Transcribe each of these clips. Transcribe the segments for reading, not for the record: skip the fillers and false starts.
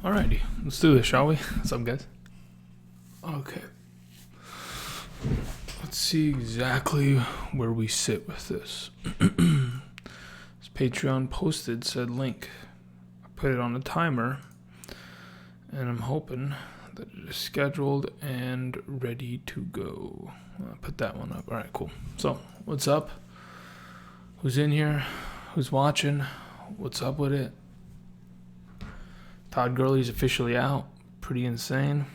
Alrighty, let's do this, shall we? What's up, guys? Okay. Let's see exactly where we sit with this. This Patreon posted said link. I put it on a timer, and I'm hoping that it is scheduled and ready to go. I'll put that one up. Alright, cool. So, what's up? Who's in here? Who's watching? What's up with it? Todd Gurley's officially out. Pretty insane.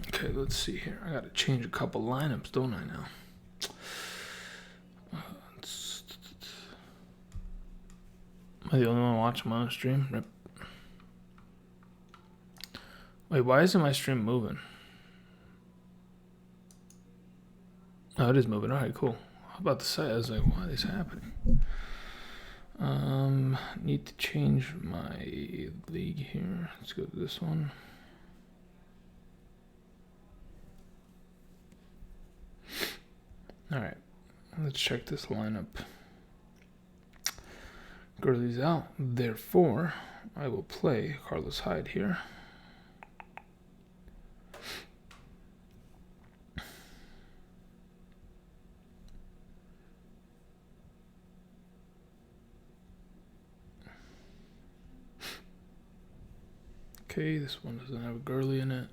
Okay, let's see here. I gotta change a couple lineups, don't I now? Am I the only one watching my own stream? Rip. Wait, why isn't my stream moving? Oh, it is moving. Alright, cool. I was about to say, I was like, why is this happening? Need to change my league here. Let's go to this one. Alright, let's check this lineup. Gurley's out, therefore, I will play Carlos Hyde here. Okay, this one doesn't have a Gurley in it.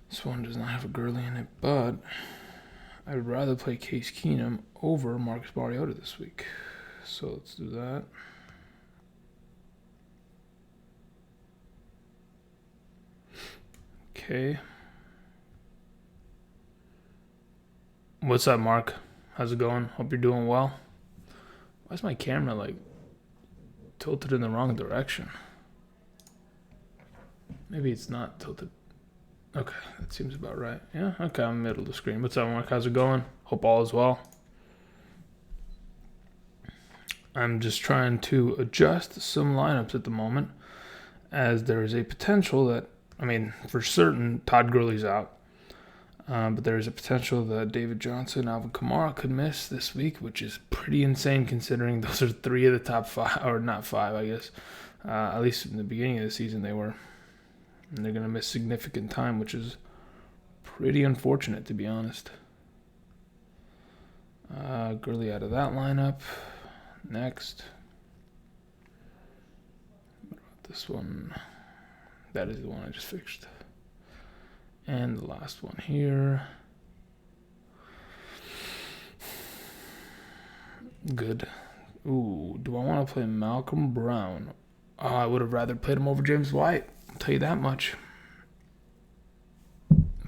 This one does not have a Gurley in it, but I would rather play Case Keenum over Marcus Mariota this week. So let's do that. Okay. What's up, Mark? How's it going? Hope you're doing well. Why is my camera like tilted in the wrong direction? Maybe it's not tilted. Okay, that seems about right. Yeah, okay, I'm middle of the screen. What's up, Mark? How's it going? Hope all is well. I'm just trying to adjust some lineups at the moment, as there is a potential that, for certain, Todd Gurley's out. But there is a potential that David Johnson and Alvin Kamara could miss this week, which is pretty insane considering those are three of the top five, or not five, I guess. At least in the beginning of the season they were. And they're going to miss significant time, which is pretty unfortunate, to be honest. Gurley out of that lineup. Next. What about this one? That is the one I just fixed. And the last one here. Good. Ooh, do I want to play Malcolm Brown? I would have rather played him over James White. I'll tell you that much.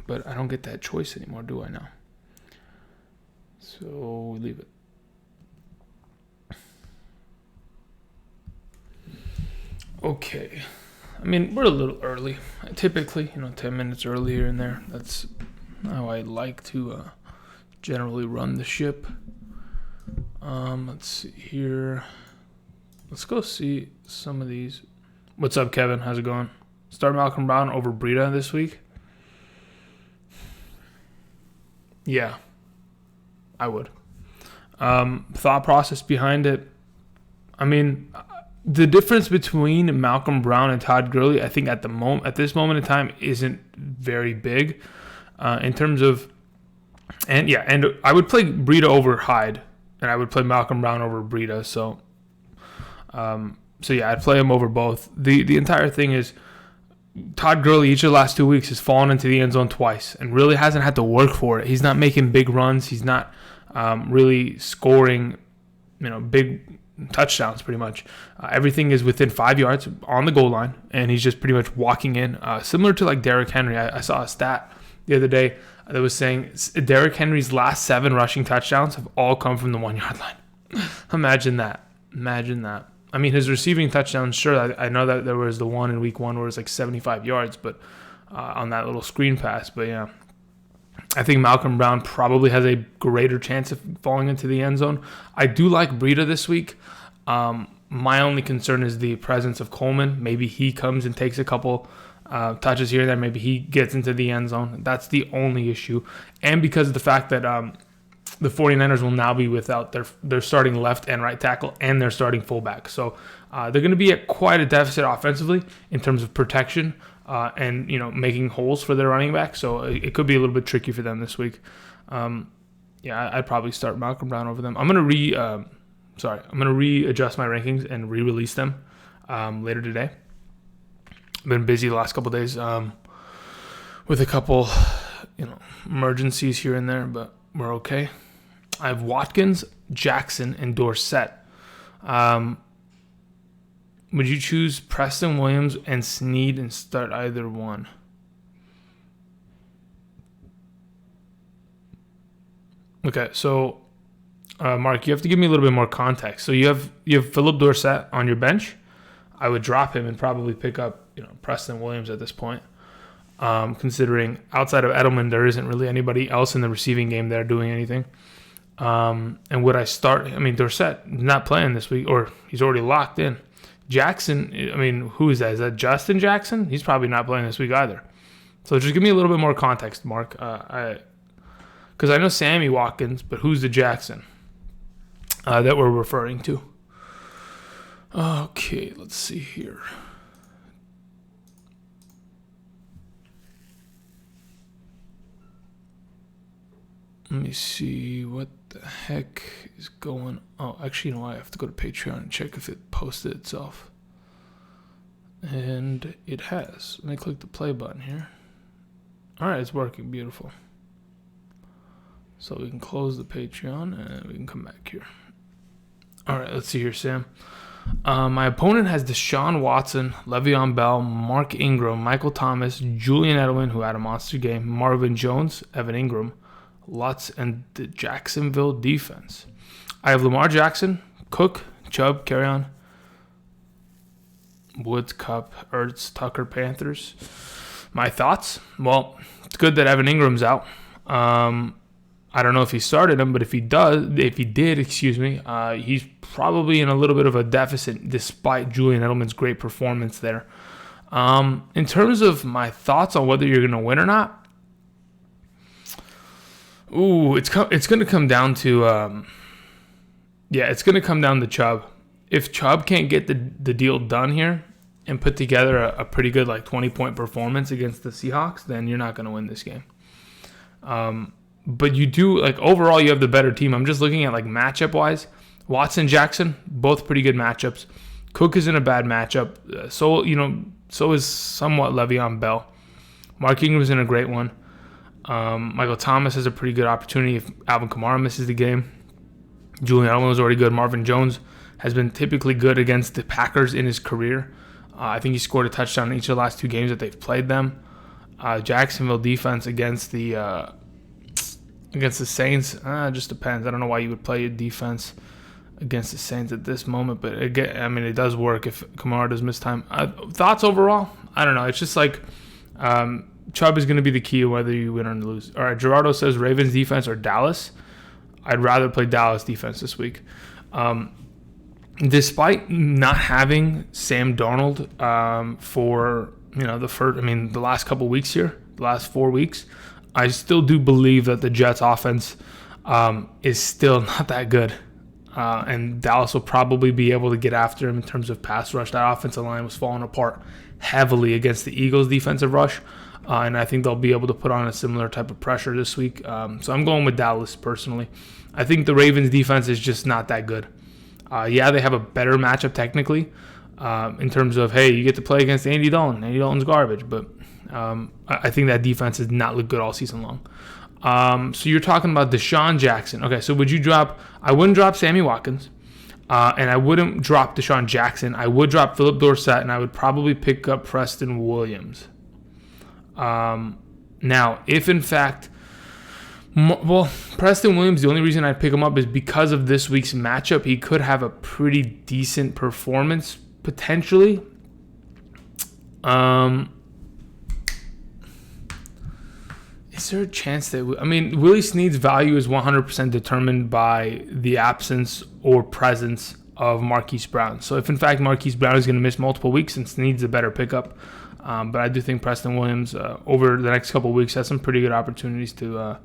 But I don't get that choice anymore, do I now? So we leave it. Okay. We're a little early. Typically, 10 minutes earlier in there. That's how I like to generally run the ship. Let's see here. Let's go see some of these. What's up, Kevin? How's it going? Start Malcolm Brown over Breida this week? Yeah, I would. Thought process behind it. The difference between Malcolm Brown and Todd Gurley, I think at this moment in time, isn't very big in terms of, and I would play Breida over Hyde, and I would play Malcolm Brown over Breida. So I'd play him over both. The entire thing is Todd Gurley each of the last 2 weeks has fallen into the end zone twice and really hasn't had to work for it. He's not making big runs. He's not really scoring, big touchdowns pretty much. Everything is within 5 yards on the goal line, and he's just pretty much walking in. Similar to like Derrick Henry. I saw a stat the other day that was saying Derrick Henry's last 7 rushing touchdowns have all come from the 1 yard line. Imagine that. His receiving touchdowns, sure, I know that there was the one in week 1 where it was like 75 yards, but on that little screen pass. But yeah, I think Malcolm Brown probably has a greater chance of falling into the end zone. I do like Breida this week. My only concern is the presence of Coleman. Maybe he comes and takes a couple touches here and there. Maybe he gets into the end zone. That's the only issue. And because of the fact that the 49ers will now be without their starting left and right tackle and their starting fullback. So they're going to be at quite a deficit offensively in terms of protection and making holes for their running back. So it could be a little bit tricky for them this week. I'd probably start Malcolm Brown over them. I'm going to readjust my rankings and re-release them later today. I've been busy the last couple of days with a couple emergencies here and there, but we're okay. I have Watkins, Jackson, and Dorsett. Would you choose Preston Williams and Snead and start either one? Okay, so Mark, you have to give me a little bit more context. So you have Philip Dorsett on your bench. I would drop him and probably pick up Preston Williams at this point. Considering outside of Edelman, there isn't really anybody else in the receiving game there doing anything. And would I start? I mean, Dorsett not playing this week, or he's already locked in. Jackson, I mean, who is that? Is that Justin Jackson? He's probably not playing this week either. So just give me a little bit more context, Mark. Because I know Sammy Watkins, but who's the Jackson that we're referring to? Okay, let's see here. Let me see what the heck is going on. Oh, actually, I have to go to Patreon and check if it posted itself. And it has. Let me click the play button here. All right, it's working. Beautiful. So we can close the Patreon and we can come back here. All right, let's see here, Sam. My opponent has Deshaun Watson, Le'Veon Bell, Mark Ingram, Michael Thomas, Julian Edelman, who had a monster game, Marvin Jones, Evan Ingram, Lutz, and the Jacksonville defense. I have Lamar Jackson, Cook, Chubb, Kerryon, Woods, Kupp, Ertz, Tucker, Panthers. My thoughts? Well, it's good that Evan Ingram's out. I don't know if he started him, but if he did, he's probably in a little bit of a deficit despite Julian Edelman's great performance there. In terms of my thoughts on whether you're going to win or not, it's going to come down to it's going to come down to Chubb. If Chubb can't get the deal done here and put together a pretty good 20-point performance against the Seahawks, then you're not going to win this game. But you do, overall, you have the better team. I'm just looking at, matchup wise. Watson, Jackson, both pretty good matchups. Cook is in a bad matchup. So is somewhat Le'Veon Bell. Mark Ingram's in a great one. Michael Thomas has a pretty good opportunity if Alvin Kamara misses the game. Julian Edelman was already good. Marvin Jones has been typically good against the Packers in his career. I think he scored a touchdown in each of the last 2 games that they've played them. Jacksonville defense against the Saints, just depends. I don't know why you would play a defense against the Saints at this moment, but again, it does work if Kamara does miss time. Thoughts overall? I don't know. It's just Chubb is going to be the key whether you win or lose. All right, Gerardo says Ravens defense or Dallas. I'd rather play Dallas defense this week. Despite not having Sam Darnold for the last couple weeks here, the last 4 weeks, I still do believe that the Jets offense is still not that good. And Dallas will probably be able to get after him in terms of pass rush. That offensive line was falling apart heavily against the Eagles' defensive rush. And I think they'll be able to put on a similar type of pressure this week. So I'm going with Dallas personally. I think the Ravens' defense is just not that good. They have a better matchup technically in terms of, hey, you get to play against Andy Dalton. Andy Dalton's garbage, but I think that defense has not looked good all season long. So you're talking about Deshaun Jackson. Okay, so would you drop – I wouldn't drop Sammy Watkins, and I wouldn't drop Deshaun Jackson. I would drop Philip Dorsett, and I would probably pick up Preston Williams. Now, if in fact – Preston Williams, the only reason I'd pick him up is because of this week's matchup. He could have a pretty decent performance potentially. Is there a chance that Willie Snead's value is 100% determined by the absence or presence of Marquise Brown. So if in fact Marquise Brown is going to miss multiple weeks, and Snead's a better pickup, but I do think Preston Williams over the next couple of weeks has some pretty good opportunities to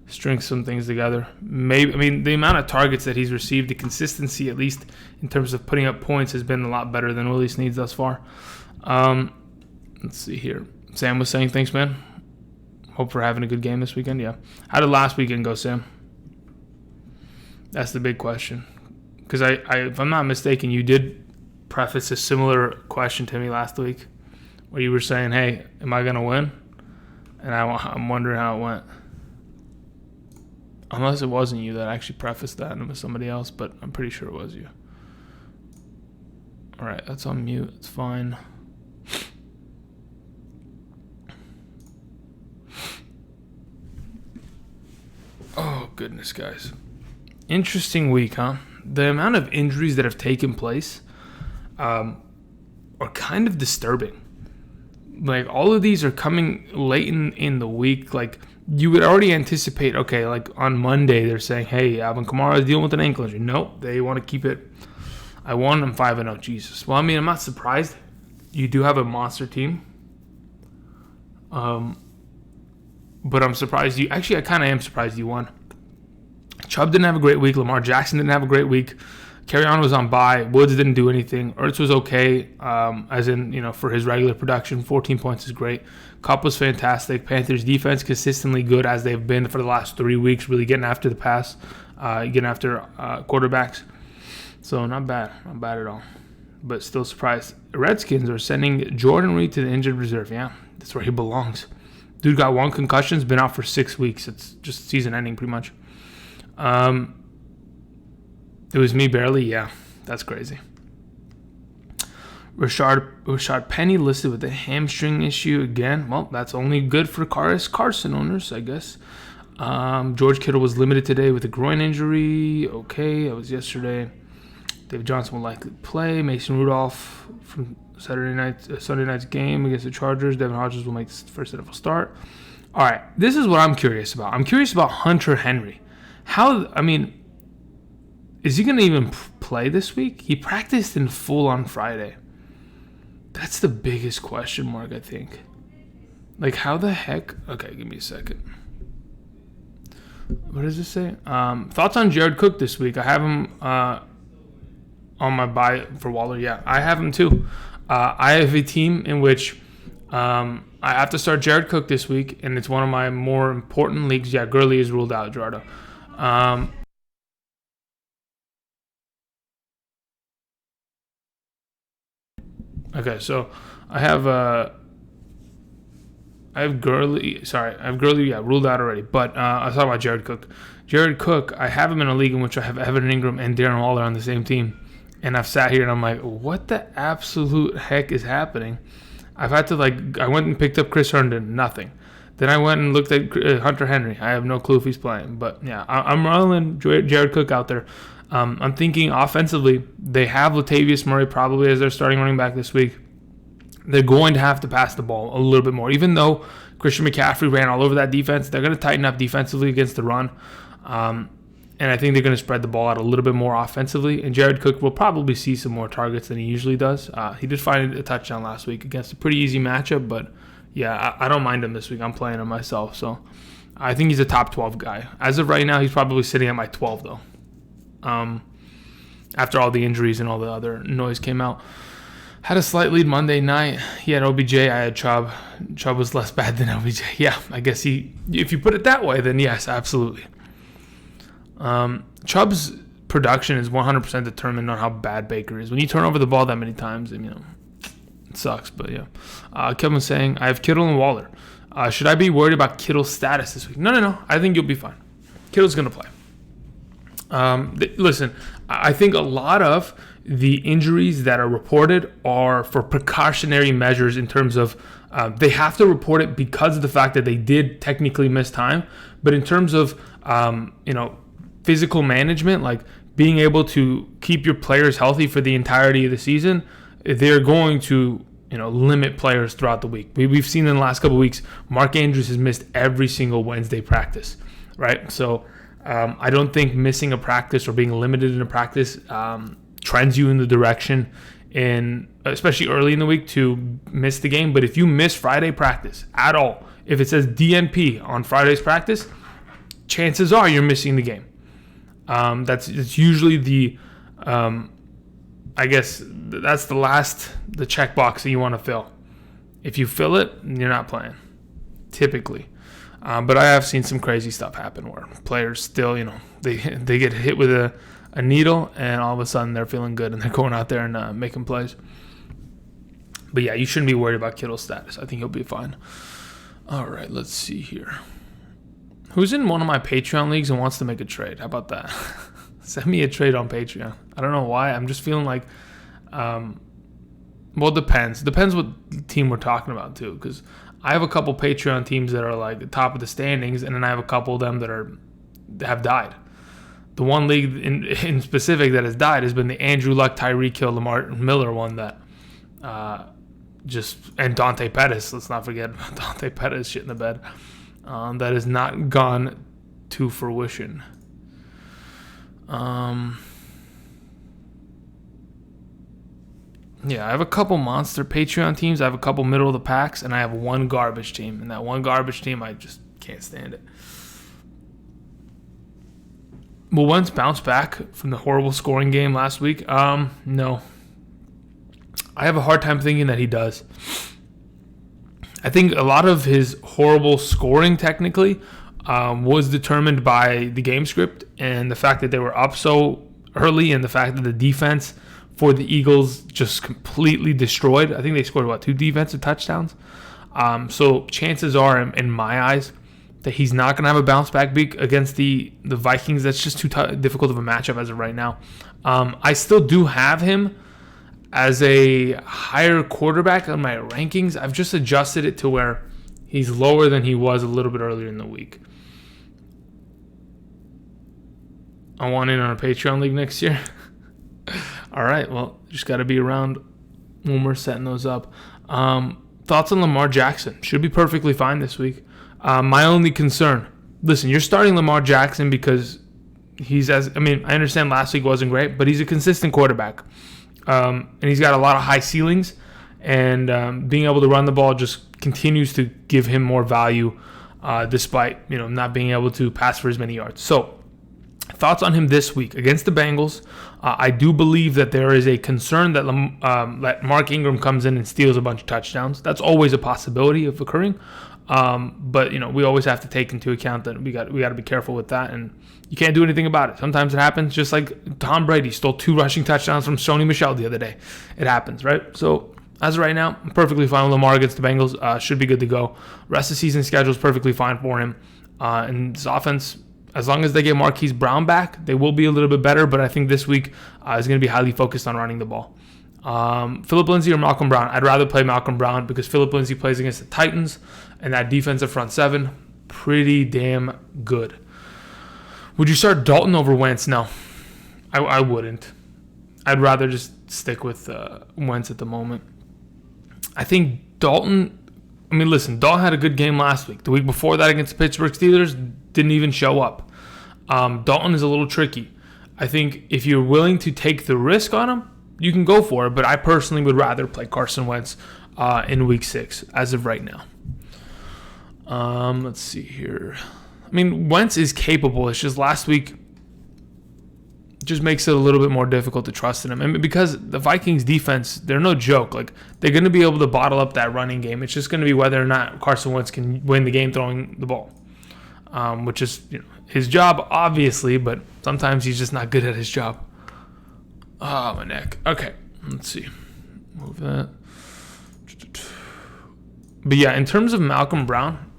string some things together. Maybe, I mean, the amount of targets that he's received, the consistency, at least in terms of putting up points, has been a lot better than Willie Snead thus far. Let's see here. Sam was saying, thanks, man. Hope for having a good game this weekend. Yeah. How did last weekend go, Sam? That's the big question. Because if I'm not mistaken, you did preface a similar question to me last week where you were saying, hey, am I going to win? And I'm wondering how it went. Unless it wasn't you that actually prefaced that and it was somebody else, but I'm pretty sure it was you. All right, that's on mute. It's fine. Oh, goodness, guys. Interesting week, huh? The amount of injuries that have taken place are kind of disturbing. Like, all of these are coming late in the week. Like, you would already anticipate, okay, like on Monday, they're saying, hey, Alvin Kamara is dealing with an ankle injury. Nope, they want to keep it. I won, I'm 5-0. Jesus. Well, I mean, I'm not surprised. You do have a monster team. But I'm surprised you... Actually, I kind of am surprised you won. Chubb didn't have a great week. Lamar Jackson didn't have a great week. Carry-on was on bye. Woods didn't do anything. Ertz was okay, as in, you know, for his regular production. 14 points is great. Kupp was fantastic. Panthers defense consistently good as they've been for the last 3 weeks, really getting after the pass, getting after quarterbacks. So not bad. Not bad at all. But still surprised. Redskins are sending Jordan Reed to the injured reserve. Yeah, that's where he belongs. Dude got 1 concussion. Has been out for 6 weeks. It's just season ending pretty much. It was me barely. Yeah, that's crazy. Rashard Penny listed with a hamstring issue again. Well, that's only good for Carson owners, I guess. George Kittle was limited today with a groin injury. Okay, that was yesterday. David Johnson will likely play. Mason Rudolph from Sunday night's game against the Chargers. Devin Hodges will make the first NFL start. All right, this is what I'm curious about. I'm curious about Hunter Henry. Is he going to even play this week? He practiced in full on Friday. That's the biggest question mark, I think. Like, how the heck? Okay, give me a second. What does this say? Thoughts on Jared Cook this week? I have him on my buy for Waller. Yeah, I have him too. I have a team in which I have to start Jared Cook this week, and it's one of my more important leagues. Yeah, Gurley is ruled out, Gerardo. Okay, so I have Gurley. Sorry, I have Gurley. Yeah, ruled out already. But I was talking about Jared Cook. Jared Cook, I have him in a league in which I have Evan Ingram and Darren Waller on the same team. And I've sat here and I'm like, what the absolute heck is happening? I've had to I went and picked up Chris Herndon, nothing. Then I went and looked at Hunter Henry. I have no clue if he's playing. But yeah, I'm rolling Jared Cook out there. I'm thinking offensively, they have Latavius Murray probably as their starting running back this week. They're going to have to pass the ball a little bit more. Even though Christian McCaffrey ran all over that defense, they're going to tighten up defensively against the run. And I think they're going to spread the ball out a little bit more offensively. And Jared Cook will probably see some more targets than he usually does. He did find a touchdown last week against a pretty easy matchup. But, yeah, I don't mind him this week. I'm playing him myself. So I think he's a top 12 guy. As of right now, he's probably sitting at my 12, though. After all the injuries and all the other noise came out. Had a slight lead Monday night. He had OBJ. I had Chubb. Chubb was less bad than OBJ. Yeah, I guess if you put it that way, then yes, absolutely. Chubb's production is 100% determined on how bad Baker is. When you turn over the ball that many times, it sucks. But yeah. Kevin's saying, I have Kittle and Waller. Should I be worried about Kittle's status this week? No. I think you'll be fine. Kittle's going to play. Listen, I think a lot of the injuries that are reported are for precautionary measures in terms of they have to report it because of the fact that they did technically miss time. But in terms of, physical management, like being able to keep your players healthy for the entirety of the season, they're going to, limit players throughout the week. We've seen in the last couple of weeks, Mark Andrews has missed every single Wednesday practice, right? So I don't think missing a practice or being limited in a practice trends you in the direction, especially early in the week, to miss the game. But if you miss Friday practice at all, if it says DNP on Friday's practice, chances are you're missing the game. That's usually the, I guess that's the checkbox that you want to fill. If you fill it, you're not playing, typically. But I have seen some crazy stuff happen where players still, they get hit with a needle and all of a sudden they're feeling good and they're going out there and making plays. But yeah, you shouldn't be worried about Kittle's status. I think he'll be fine. All right, let's see here. Who's in one of my Patreon leagues and wants to make a trade? How about that? Send me a trade on Patreon. I don't know why. I'm just feeling like, well, it depends. Depends what team we're talking about too, because I have a couple Patreon teams that are like the top of the standings, and then I have a couple of them that have died. The one league in specific that has died has been the Andrew Luck, Tyreek Hill, Lamar Miller one that and Dante Pettis. Let's not forget about Dante Pettis shit in the bed. That has not gone to fruition. Yeah, I have a couple monster Patreon teams. I have a couple middle of the packs, and I have one garbage team. And that one garbage team, I just can't stand it. Will Wentz bounce back from the horrible scoring game last week? No. I have a hard time thinking that he does. I think a lot of his horrible scoring, technically, was determined by the game script and the fact that they were up so early, and the fact that the defense for the Eagles just completely destroyed. I think they scored, 2 defensive touchdowns? So chances are, in my eyes, that he's not going to have a bounce back week against the Vikings. That's just too difficult of a matchup as of right now. I still do have him as a higher quarterback on my rankings. I've just adjusted it to where he's lower than he was a little bit earlier in the week. I want in on a Patreon league next year. All right, well, just got to be around when we're setting those up. Thoughts on Lamar Jackson? Should be perfectly fine this week. My only concern, listen, you're starting Lamar Jackson because I understand last week wasn't great, but he's a consistent quarterback. And he's got a lot of high ceilings, and being able to run the ball just continues to give him more value, despite not being able to pass for as many yards. So, thoughts on him this week against the Bengals? I do believe that there is a concern that Mark Ingram comes in and steals a bunch of touchdowns. That's always a possibility of occurring, but we always have to take into account that we got to be careful with that, and you can't do anything about it. Sometimes it happens, just like Tom Brady stole 2 rushing touchdowns from Sony Michel the other day. It happens, right? So as of right now, I'm perfectly fine with Lamar against the Bengals. Should be good to go. Rest of the season schedule is perfectly fine for him. And this offense, as long as they get Marquise Brown back, they will be a little bit better. But I think this week is going to be highly focused on running the ball. Phillip Lindsay or Malcolm Brown? I'd rather play Malcolm Brown because Phillip Lindsay plays against the Titans, and that defensive front seven, pretty damn good. Would you start Dalton over Wentz? No, I wouldn't. I'd rather just stick with Wentz at the moment. I think Dalton, Dalton had a good game last week. The week before that against the Pittsburgh Steelers, didn't even show up. Dalton is a little tricky. I think if you're willing to take the risk on him, you can go for it, but I personally would rather play Carson Wentz in Week 6 as of right now. Let's see here. Wentz is capable. It's just last week just makes it a little bit more difficult to trust in him. Because the Vikings defense, they're no joke. They're going to be able to bottle up that running game. It's just going to be whether or not Carson Wentz can win the game throwing the ball, which is his job, obviously, but sometimes he's just not good at his job. Oh, my neck. Okay, let's see. Move that. But yeah, in terms of Malcolm Brown,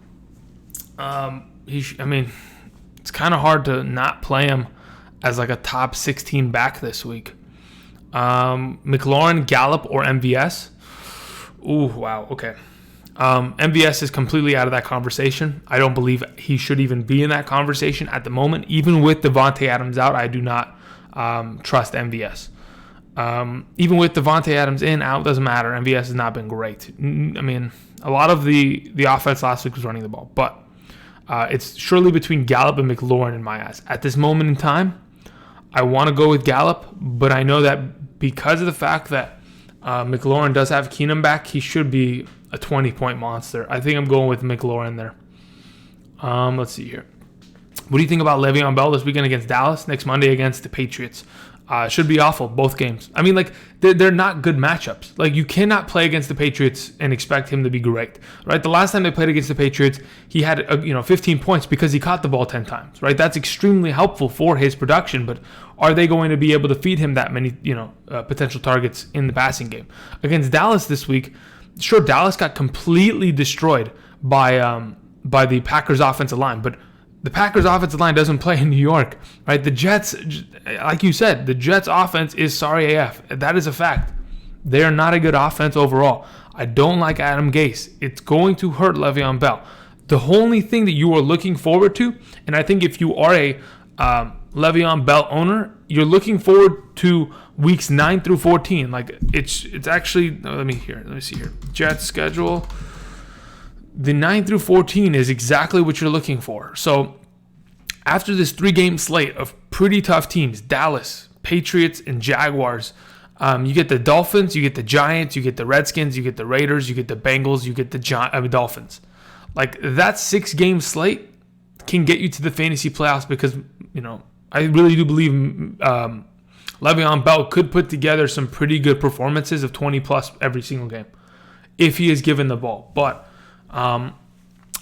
it's kind of hard to not play him as a top 16 back this week. McLaurin, Gallup, or MVS? Ooh, wow, okay. MVS is completely out of that conversation. I don't believe he should even be in that conversation at the moment. Even with Devontae Adams out, I do not trust MVS. Even with Devontae Adams in, out, doesn't matter. MVS has not been great. A lot of the offense last week was running the ball, but it's surely between Gallup and McLaurin in my eyes. At this moment in time, I want to go with Gallup, but I know that because of the fact that McLaurin does have Keenum back, he should be a 20-point monster. I think I'm going with McLaurin there. Let's see here. What do you think about Le'Veon Bell this weekend against Dallas, next Monday against the Patriots? Should be awful, both games. I mean, like, they're not good matchups. Like, you cannot play against the Patriots and expect him to be great, right? The last time they played against the Patriots, he had 15 points because he caught the ball 10 times, right? That's extremely helpful for his production, but are they going to be able to feed him that many, potential targets in the passing game? Against Dallas this week, sure, Dallas got completely destroyed by the Packers offensive line, but the Packers offensive line doesn't play in New York, right? The Jets, like you said, the Jets offense is sorry AF. That is a fact. They are not a good offense overall. I don't like Adam Gase. It's going to hurt Le'Veon Bell. The only thing that you are looking forward to, and I think if you are a Le'Veon Bell owner, you're looking forward to weeks 9 through 14. Like, it's actually, let me see here. Jets schedule. The 9 through 14 is exactly what you're looking for. So after this 3-game slate of pretty tough teams, Dallas, Patriots, and Jaguars, you get the Dolphins, you get the Giants, you get the Redskins, you get the Raiders, you get the Bengals, you get the Dolphins. Like, that 6-game slate can get you to the fantasy playoffs because, I really do believe Le'Veon Bell could put together some pretty good performances of 20-plus every single game if he is given the ball. But I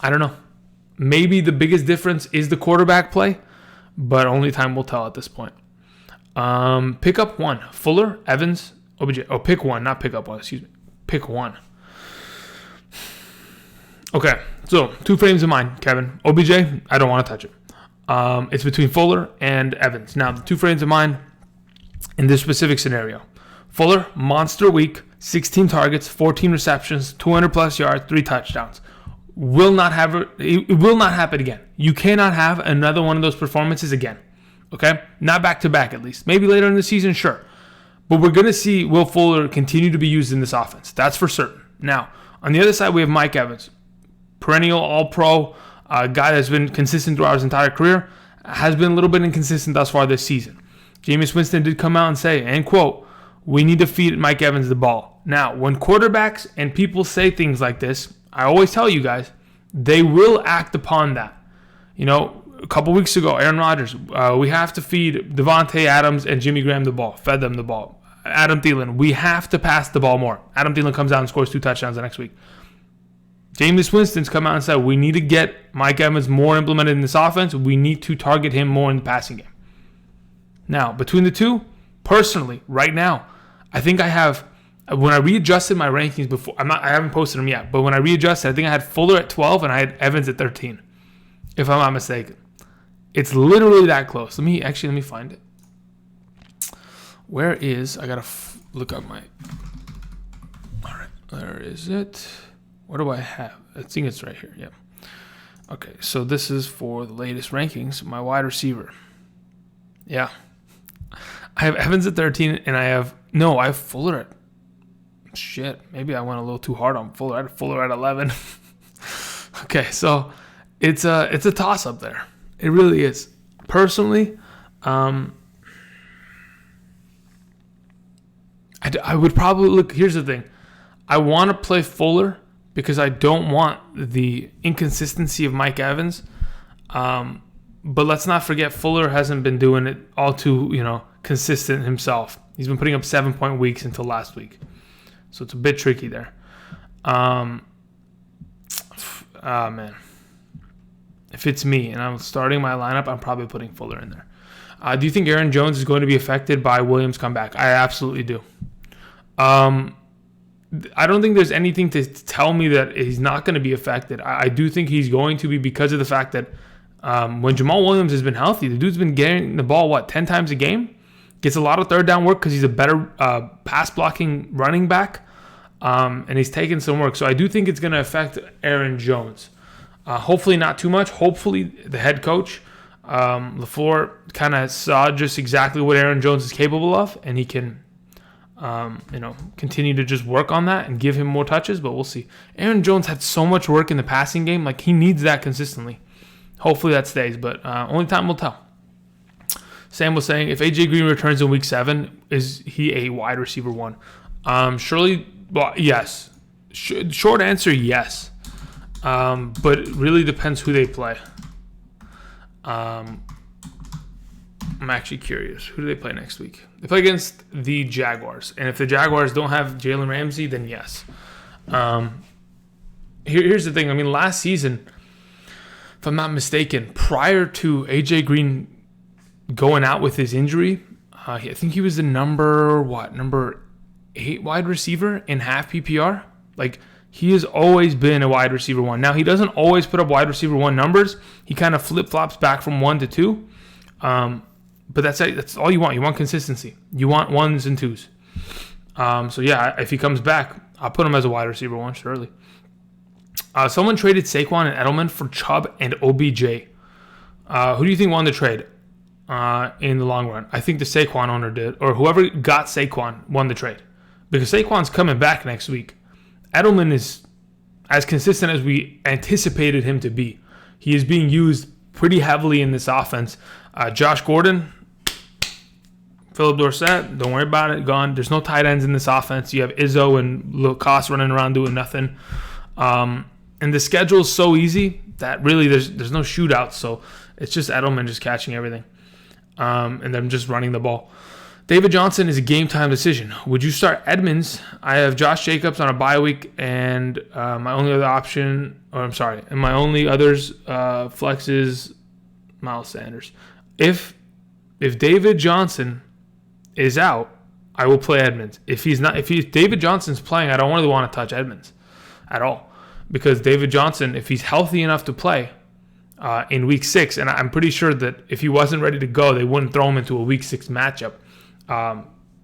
don't know. Maybe the biggest difference is the quarterback play, but only time will tell at this point. Pick up one. Fuller, Evans, OBJ. Oh, pick one, not pick up one. Excuse me. Pick one. Okay, so 2 frames of mind, Kevin. OBJ, I don't want to touch it. It's between Fuller and Evans. Now, the 2 frames of mind in this specific scenario. Fuller, monster week, 16 targets, 14 receptions, 200-plus yards, 3 touchdowns. It will not happen again. You cannot have another one of those performances again. Okay? Not back-to-back, at least. Maybe later in the season, sure. But we're going to see Will Fuller continue to be used in this offense. That's for certain. Now, on the other side, we have Mike Evans. Perennial All-Pro, a guy that's been consistent throughout his entire career, has been a little bit inconsistent thus far this season. Jameis Winston did come out and say, and quote, "We need to feed Mike Evans the ball." Now, when quarterbacks and people say things like this, I always tell you guys, they will act upon that. A couple weeks ago, Aaron Rodgers, we have to feed Devontae Adams and Jimmy Graham the ball, fed them the ball. Adam Thielen, we have to pass the ball more. Adam Thielen comes out and scores 2 touchdowns the next week. Jameis Winston's come out and said, we need to get Mike Evans more implemented in this offense. We need to target him more in the passing game. Now, between the two, personally, right now, I think I have, when I readjusted my rankings before, I haven't posted them yet, but when I readjusted, I think I had Fuller at 12 and I had Evans at 13, if I'm not mistaken. It's literally that close. Let me find it. Where is, I gotta look up my, all right, where is it? What do I have? I think it's right here, yeah. Okay, so this is for the latest rankings, my wide receiver. Yeah. I have Evans at 13, and I have Fuller at, shit, maybe I went a little too hard on Fuller. I had Fuller at 11. Okay, so it's a toss-up there. It really is. Personally, I would probably, look, here's the thing. I want to play Fuller because I don't want the inconsistency of Mike Evans. But let's not forget Fuller hasn't been doing it all too, consistent himself. He's been putting up 7-point weeks until last week. So it's a bit tricky there. Man. If it's me and I'm starting my lineup, I'm probably putting Fuller in there. Do you think Aaron Jones is going to be affected by Williams' comeback? I absolutely do. I don't think there's anything to tell me that he's not going to be affected. I do think he's going to be, because of the fact that when Jamal Williams has been healthy, the dude's been getting the ball, 10 times a game? Gets a lot of third down work because he's a better pass blocking running back. And he's taking some work. So I do think it's going to affect Aaron Jones. Hopefully not too much. Hopefully the head coach, LaFleur, kind of saw just exactly what Aaron Jones is capable of, and he can continue to just work on that and give him more touches, but we'll see. Aaron Jones had so much work in the passing game. Like, he needs that consistently. Hopefully that stays, but only time will tell. Sam was saying, if A.J. Green returns in Week 7, is he a wide receiver 1? Surely, well, yes. Short answer, yes. But it really depends who they play. I'm actually curious. Who do they play next week? They play against the Jaguars. And if the Jaguars don't have Jalen Ramsey, then yes. Here's the thing. I mean, last season, if I'm not mistaken, prior to AJ Green going out with his injury, I think he was the number 8 wide receiver in half PPR. Like, he has always been a wide receiver 1. Now, he doesn't always put up wide receiver 1 numbers. He kind of flip-flops back from 1 to 2. But that's all you want. You want consistency. You want 1s and 2s. So, yeah, if he comes back, I'll put him as a wide receiver 1, surely. Someone traded Saquon and Edelman for Chubb and OBJ. Who do you think won the trade in the long run? I think the Saquon owner did, or whoever got Saquon won the trade, because Saquon's coming back next week. Edelman is as consistent as we anticipated him to be. He is being used pretty heavily in this offense. Josh Gordon, Philip Dorsett, don't worry about it, gone. There's no tight ends in this offense. You have Izzo and Lacoste running around doing nothing. And the schedule is so easy that really there's no shootouts, so it's just Edelman just catching everything. And them just running the ball. David Johnson is a game-time decision. Would you start Edmonds? I have Josh Jacobs on a bye week, and my only other flex is Miles Sanders. If David Johnson is out, I will play Edmonds. If David Johnson's playing, I don't really want to touch Edmonds at all, because David Johnson, if he's healthy enough to play in week 6, and I'm pretty sure that if he wasn't ready to go, they wouldn't throw him into a week 6 matchup.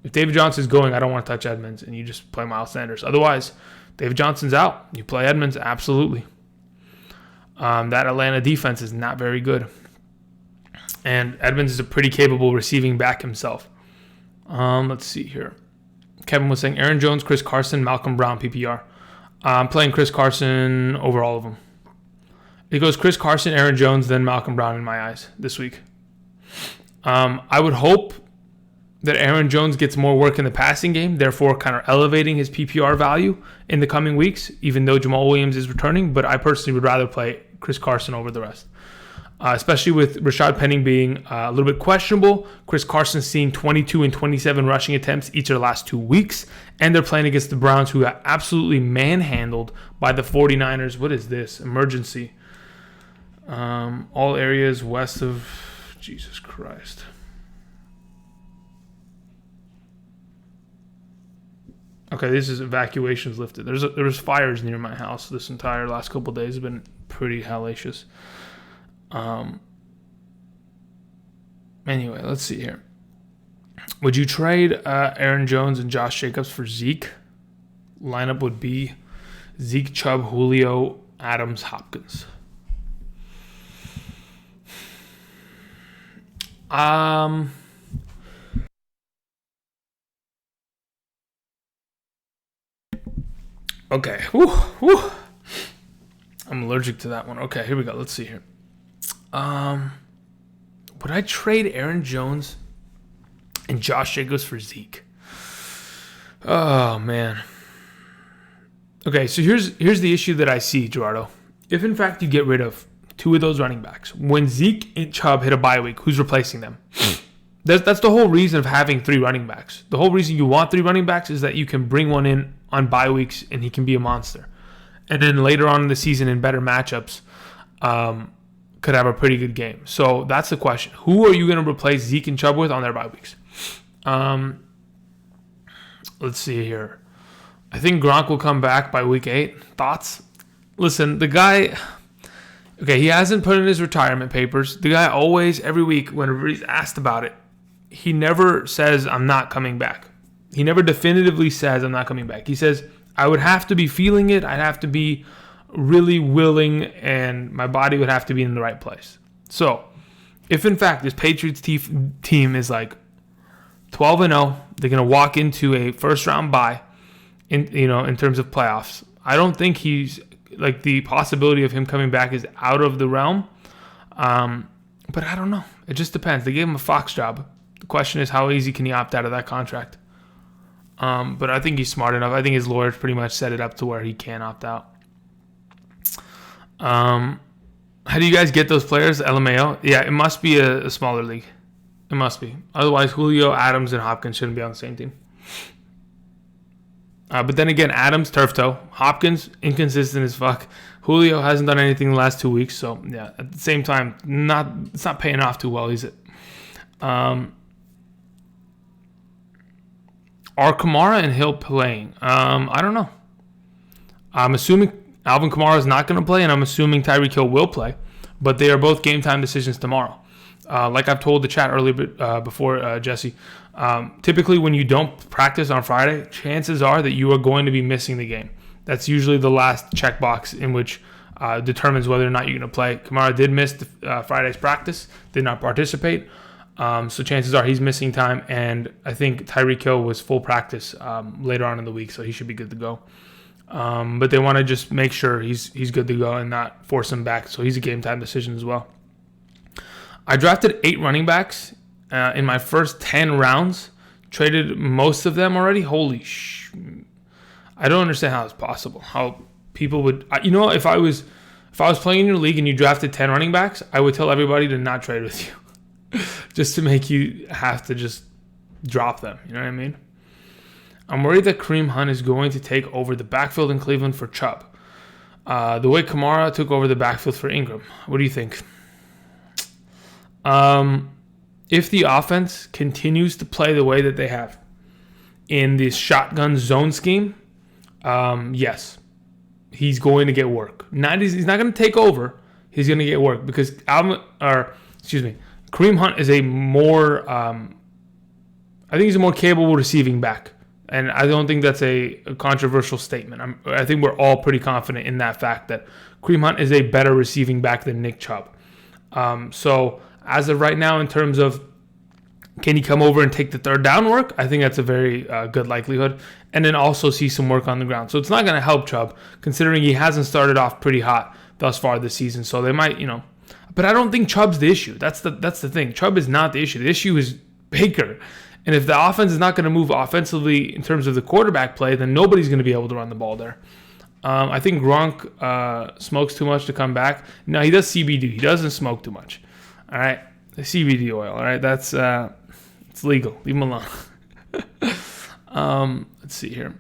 If David Johnson's going, I don't want to touch Edmonds, and you just play Miles Sanders. Otherwise, David Johnson's out. You play Edmonds, absolutely. That Atlanta defense is not very good. And Edmonds is a pretty capable receiving back himself. Let's see here. Kevin was saying Aaron Jones, Chris Carson, Malcolm Brown, PPR. I'm playing Chris Carson over all of them. It goes Chris Carson, Aaron Jones, then Malcolm Brown in my eyes this week. I would hope that Aaron Jones gets more work in the passing game, therefore kind of elevating his PPR value in the coming weeks, even though Jamal Williams is returning. But I personally would rather play Chris Carson over the rest, especially with Rashad Penny being a little bit questionable. Chris Carson seeing 22 and 27 rushing attempts each of the last 2 weeks, and they're playing against the Browns, who got absolutely manhandled by the 49ers. What is this? Emergency. All areas west of Jesus Christ. Okay, this is evacuations lifted. There was fires near my house this entire last couple of days. Have been pretty hellacious. Anyway, let's see here. Would you trade Aaron Jones and Josh Jacobs for Zeke? Lineup would be Zeke, Chubb, Julio, Adams, Hopkins. Okay. Whew. I'm allergic to that one. Okay, here we go. Let's see here. Would I trade Aaron Jones and Josh Jacobs for Zeke? Oh, man. Okay, so here's the issue that I see, Gerardo. If, in fact, you get rid of 2 of those running backs, when Zeke and Chubb hit a bye week, who's replacing them? That's the whole reason of having 3 running backs. The whole reason you want 3 running backs is that you can bring one in on bye weeks and he can be a monster. And then later on in the season in better matchups, could have a pretty good game. So that's the question. Who are you going to replace Zeke and Chubb with on their bye weeks? Let's see here. I think Gronk will come back by week 8. Thoughts? Listen, the guy... Okay, he hasn't put in his retirement papers. The guy always, every week, whenever he's asked about it, he never says, I'm not coming back. He never definitively says, I'm not coming back. He says, I would have to be feeling it. I'd have to be really willing, and my body would have to be in the right place. So, if in fact this Patriots team is like 12-0, they're going to walk into a first-round bye in terms of playoffs. I don't think he's... like the possibility of him coming back is out of the realm. But I don't know. It just depends. They gave him a Fox job. The question is, how easy can he opt out of that contract? But I think he's smart enough. I think his lawyers pretty much set it up to where he can opt out. How do you guys get those players? LMAO? Yeah, it must be a smaller league. It must be. Otherwise, Julio, Adams, and Hopkins shouldn't be on the same team. But then again, Adams, turf toe. Hopkins, inconsistent as fuck. Julio hasn't done anything the last 2 weeks. So, yeah, at the same time, it's not paying off too well, is it? Are Kamara and Hill playing? I don't know. I'm assuming Alvin Kamara is not going to play, and I'm assuming Tyreek Hill will play. But they are both game time decisions tomorrow. Like I've told the chat earlier before, Jesse, typically when you don't practice on Friday, chances are that you are going to be missing the game. That's usually the last checkbox in which determines whether or not you're going to play. Kamara did miss Friday's practice, did not participate. So chances are he's missing time, and I think Tyreek Hill was full practice later on in the week, so he should be good to go. But they want to just make sure he's good to go and not force him back, so he's a game time decision as well. I drafted 8 running backs in my first 10 rounds, traded most of them already. Holy sh! I don't understand how it's possible. How people would, if I was playing in your league and you drafted 10 running backs, I would tell everybody to not trade with you, just to make you have to just drop them. You know what I mean? I'm worried that Kareem Hunt is going to take over the backfield in Cleveland for Chubb. The way Kamara took over the backfield for Ingram. What do you think? If the offense continues to play the way that they have in this shotgun zone scheme, yes, he's going to get work. He's not going to take over. He's going to get work because Kareem Hunt is a more, I think he's a more capable receiving back. And I don't think that's a controversial statement. I think we're all pretty confident in that fact that Kareem Hunt is a better receiving back than Nick Chubb. So as of right now, in terms of can he come over and take the third down work, I think that's a very good likelihood. And then also see some work on the ground. So it's not going to help Chubb, considering he hasn't started off pretty hot thus far this season. So they might, but I don't think Chubb's the issue. That's the thing. Chubb is not the issue. The issue is Baker. And if the offense is not going to move offensively in terms of the quarterback play, then nobody's going to be able to run the ball there. I think Gronk smokes too much to come back. No, he does CBD. He doesn't smoke too much. All right, the CBD oil. All right, that's it's legal. Leave him alone. Let's see here.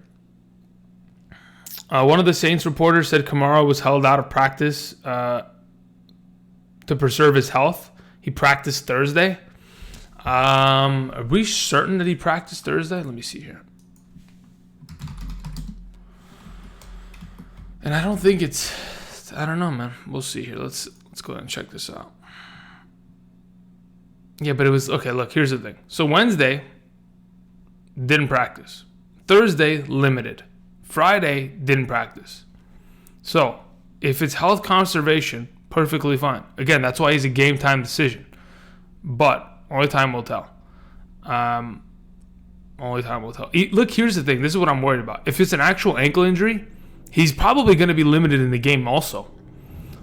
One of the Saints reporters said Kamara was held out of practice to preserve his health. He practiced Thursday. Are we certain that he practiced Thursday? Let me see here. And I don't think I don't know, man. We'll see here. Let's go ahead and check this out. Yeah, but it was, okay, look, here's the thing. So Wednesday, didn't practice. Thursday, limited. Friday, didn't practice. So, if it's health conservation, perfectly fine. Again, that's why he's a game time decision. But only time will tell. Only time will tell. Look, here's the thing. This is what I'm worried about. If it's an actual ankle injury, he's probably going to be limited in the game also.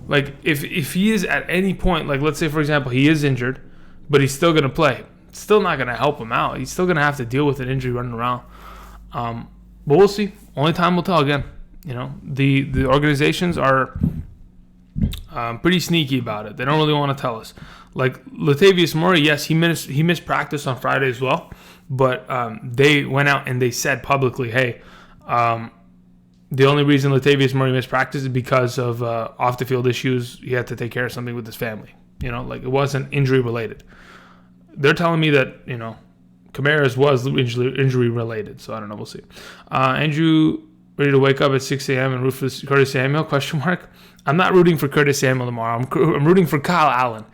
Like, if he is at any point, like, let's say, for example, he is injured, but he's still going to play. It's still not going to help him out. He's still going to have to deal with an injury running around. But we'll see. Only time will tell again. The organizations are pretty sneaky about it. They don't really want to tell us. Like Latavius Murray, yes, he missed practice on Friday as well, but they went out and they said publicly, hey, the only reason Latavius Murray missed practice is because of off the field issues. He had to take care of something with his family. Like it wasn't injury related. They're telling me that Kamara's was injury related, so I don't know. We'll see. Andrew, ready to wake up at 6 a.m. and root for Curtis Samuel? ? I'm not rooting for Curtis Samuel tomorrow. I'm rooting for Kyle Allen.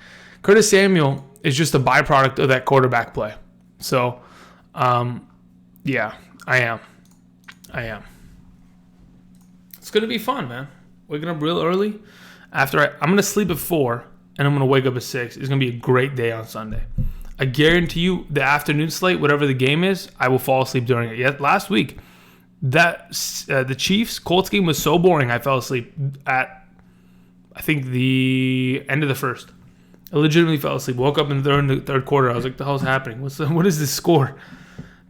Curtis Samuel is just a byproduct of that quarterback play. So, yeah, I am. It's going to be fun, man. Waking up real early. I'm going to sleep at 4, and I'm going to wake up at 6. It's going to be a great day on Sunday. I guarantee you the afternoon slate, whatever the game is, I will fall asleep during it. Yet last week, the Chiefs-Colts game was so boring, I fell asleep at, I think, the end of the first. I legitimately fell asleep. Woke up in the third quarter. I was like, "The hell's happening? What is this score?"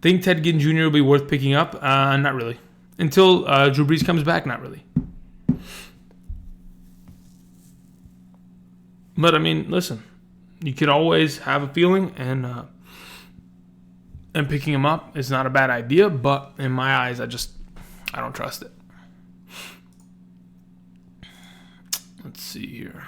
Think Ted Ginn Jr. will be worth picking up? Not really. Until Drew Brees comes back, not really. But I mean, listen, you could always have a feeling, and picking him up is not a bad idea. But in my eyes, I don't trust it. Let's see here.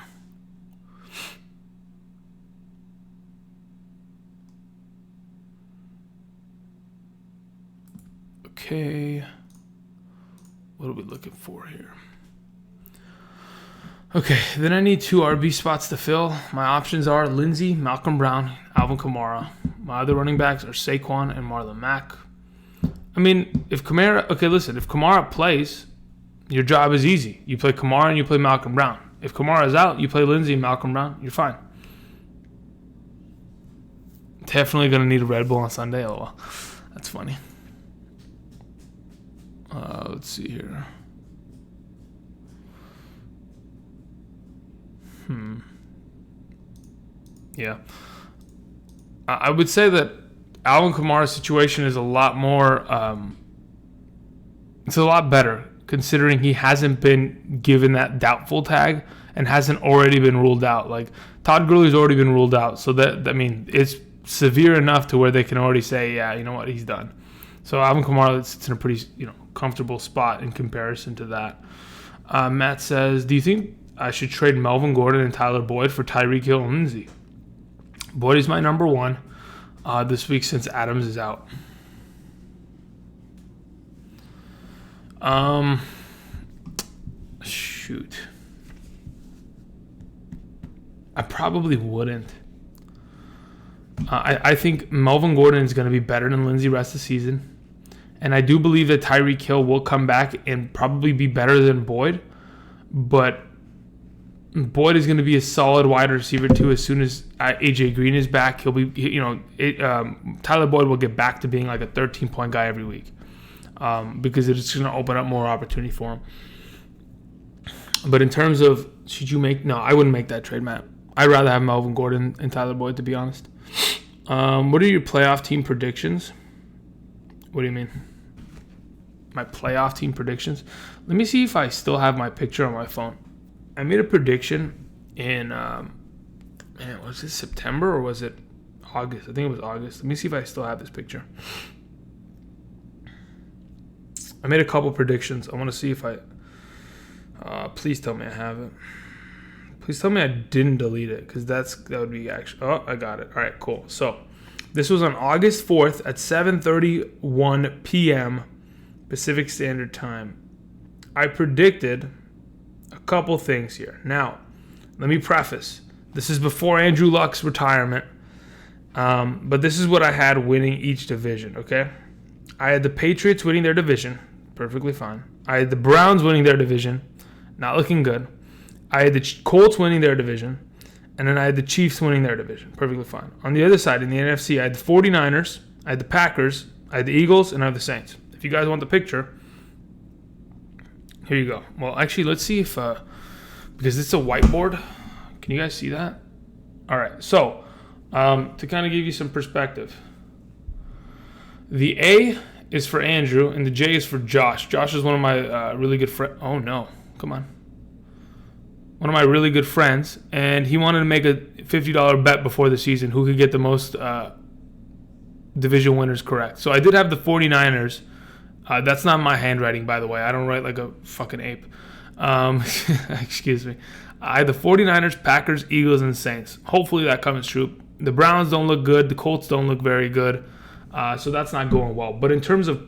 Okay. What are we looking for here? Okay, then I need 2 RB spots to fill. My options are Lindsey, Malcolm Brown, Alvin Kamara. My other running backs are Saquon and Marlon Mack. I mean, if Kamara plays, your job is easy. You play Kamara and you play Malcolm Brown. If Kamara is out, you play Lindsey and Malcolm Brown. You're fine. Definitely going to need a Red Bull on Sunday. Oh, well. That's funny. Let's see here. Yeah. I would say that Alvin Kamara's situation is a lot more, it's a lot better considering he hasn't been given that doubtful tag and hasn't already been ruled out. Like, Todd Gurley's already been ruled out. So it's severe enough to where they can already say, yeah, you know what, he's done. So Alvin Kamara sits in a pretty, comfortable spot in comparison to that. Matt says, do you think I should trade Melvin Gordon and Tyler Boyd for Tyreek Hill and Lindsey? Boyd is my number 1 this week since Adams is out. Shoot. I probably wouldn't. I think Melvin Gordon is going to be better than Lindsey rest of the season. And I do believe that Tyreek Hill will come back and probably be better than Boyd. But Boyd is going to be a solid wide receiver too. As soon as AJ Green is back, he'll be, Tyler Boyd will get back to being like a 13-point guy every week, because it's going to open up more opportunity for him. But in terms of I wouldn't make that trade, Matt. I'd rather have Melvin Gordon and Tyler Boyd, to be honest. What are your playoff team predictions? What do you mean? My playoff team predictions? Let me see if I still have my picture on my phone. I made a prediction in, was it September or was it August? I think it was August. Let me see if I still have this picture. I made a couple predictions. I want to see if please tell me I have it. Please tell me I didn't delete it, because that would be actually. Oh, I got it. All right, cool. So this was on August 4th at 7:31 p.m. Pacific Standard Time. I predicted a couple things here. Now, let me preface. This is before Andrew Luck's retirement, but this is what I had winning each division, okay? I had the Patriots winning their division, perfectly fine. I had the Browns winning their division, not looking good. I had the Colts winning their division, and then I had the Chiefs winning their division, perfectly fine. On the other side, in the NFC, I had the 49ers, I had the Packers, I had the Eagles, and I had the Saints. If you guys want the picture, here you go. Well, actually, let's see if, because it's a whiteboard. Can you guys see that? All right, so to kind of give you some perspective, the A is for Andrew, and the J is for Josh. Josh is one of my really good friends. Oh, no. Come on. One of my really good friends, and he wanted to make a $50 bet before the season who could get the most division winners correct. So I did have the 49ers. That's not my handwriting, by the way. I don't write like a fucking ape. Excuse me. I had the 49ers, Packers, Eagles, and Saints. Hopefully that comes true. The Browns don't look good. The Colts don't look very good. So that's not going well. But in terms of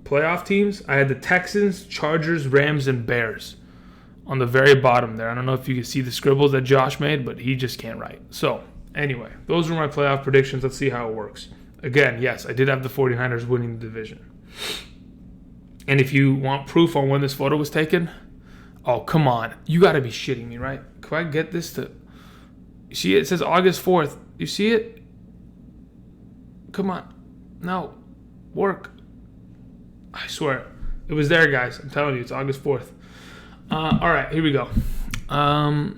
playoff teams, I had the Texans, Chargers, Rams, and Bears on the very bottom there. I don't know if you can see the scribbles that Josh made, but he just can't write. So anyway, those were my playoff predictions. Let's see how it works. Again, yes, I did have the 49ers winning the division. And if you want proof on when this photo was taken, oh, come on. You got to be shitting me, right? Can I get this to... You see it? It says August 4th. You see it? Come on. No. Work. I swear. It was there, guys. I'm telling you, it's August 4th. All right, here we go. How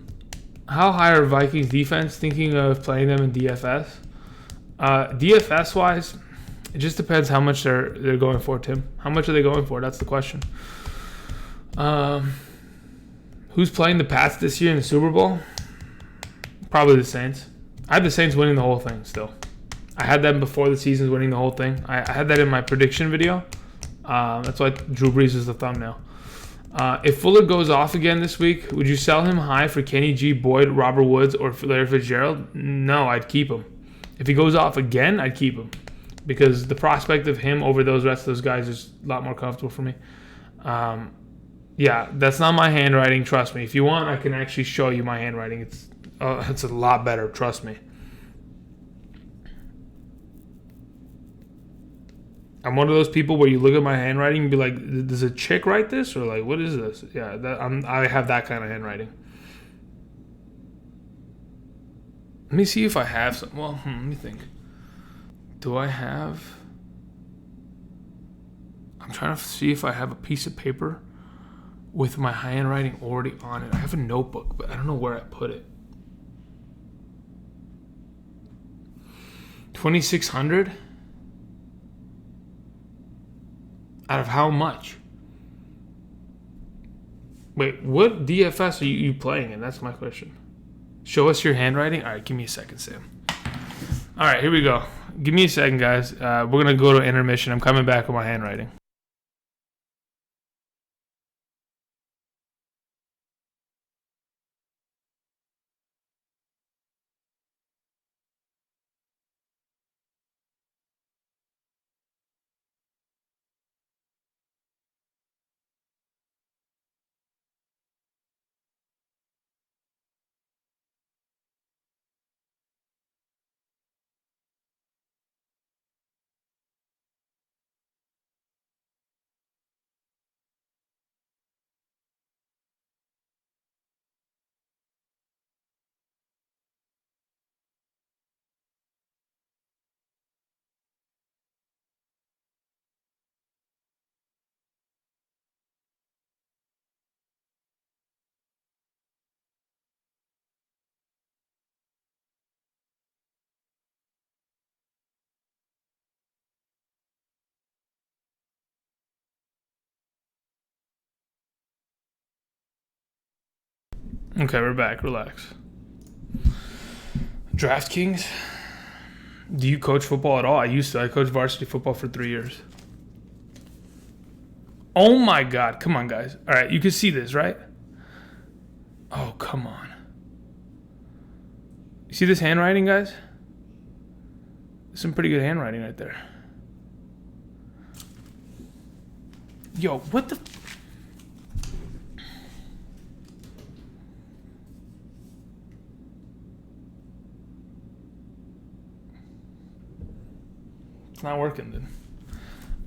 high are Vikings defense? Thinking of playing them in DFS? DFS-wise, it just depends how much they're going for, Tim. How much are they going for? That's the question. Who's playing the Pats this year in the Super Bowl? Probably the Saints. I had the Saints winning the whole thing still. I had them before the season's winning the whole thing. I had that in my prediction video. That's why Drew Brees is the thumbnail. If Fuller goes off again this week, would you sell him high for Kenny G, Boyd, Robert Woods, or Larry Fitzgerald? No, I'd keep him. If he goes off again, I'd keep him. Because the prospect of him over those rest of those guys is a lot more comfortable for me. Yeah, that's not my handwriting. Trust me. If you want, I can actually show you my handwriting. It's a lot better. Trust me. I'm one of those people where you look at my handwriting and be like, does a chick write this? Or like, what is this? Yeah, I have that kind of handwriting. Let me see if I have some. Well, let me think. Do I have... I'm trying to see if I have a piece of paper with my handwriting already on it. I have a notebook, but I don't know where I put it. 2,600? Out of how much? Wait, what DFS are you playing in? That's my question. Show us your handwriting? All right, give me a second, Sam. All right, here we go. Give me a second, guys. We're going to go to intermission. I'm coming back with my handwriting. Okay, we're back. Relax. DraftKings? Do you coach football at all? I used to. I coached varsity football for 3 years. Oh my God. Come on, guys. All right, you can see this, right? Oh, come on. You see this handwriting, guys? Some pretty good handwriting right there. Yo, what the... It's not working, then.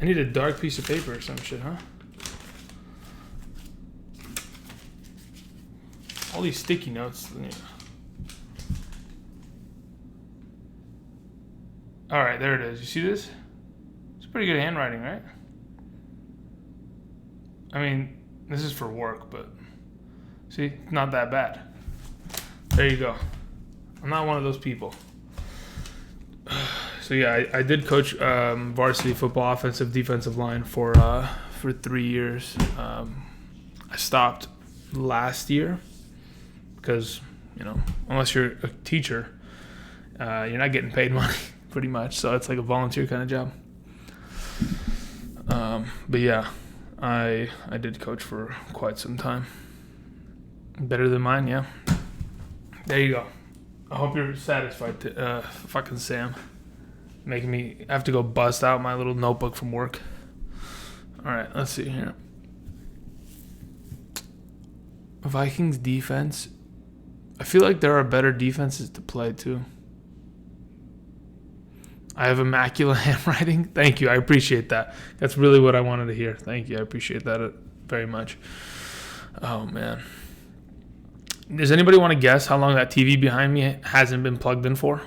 I need a dark piece of paper or some shit, huh? All these sticky notes. All right, there it is. You see this? It's pretty good handwriting, right? I mean, this is for work, but see, not that bad. There you go. I'm not one of those people. So yeah, I did coach varsity football, offensive, defensive line for 3 years. I stopped last year because, unless you're a teacher, you're not getting paid money pretty much. So it's like a volunteer kind of job. But yeah, I did coach for quite some time. Better than mine, yeah. There you go. I hope you're satisfied, fucking Sam. Making me have to go bust out my little notebook from work. All right, let's see here. Vikings defense. I feel like there are better defenses to play too. I have immaculate handwriting. Thank you. I appreciate that. That's really what I wanted to hear. Thank you. I appreciate that very much. Oh, man. Does anybody want to guess how long that TV behind me hasn't been plugged in for?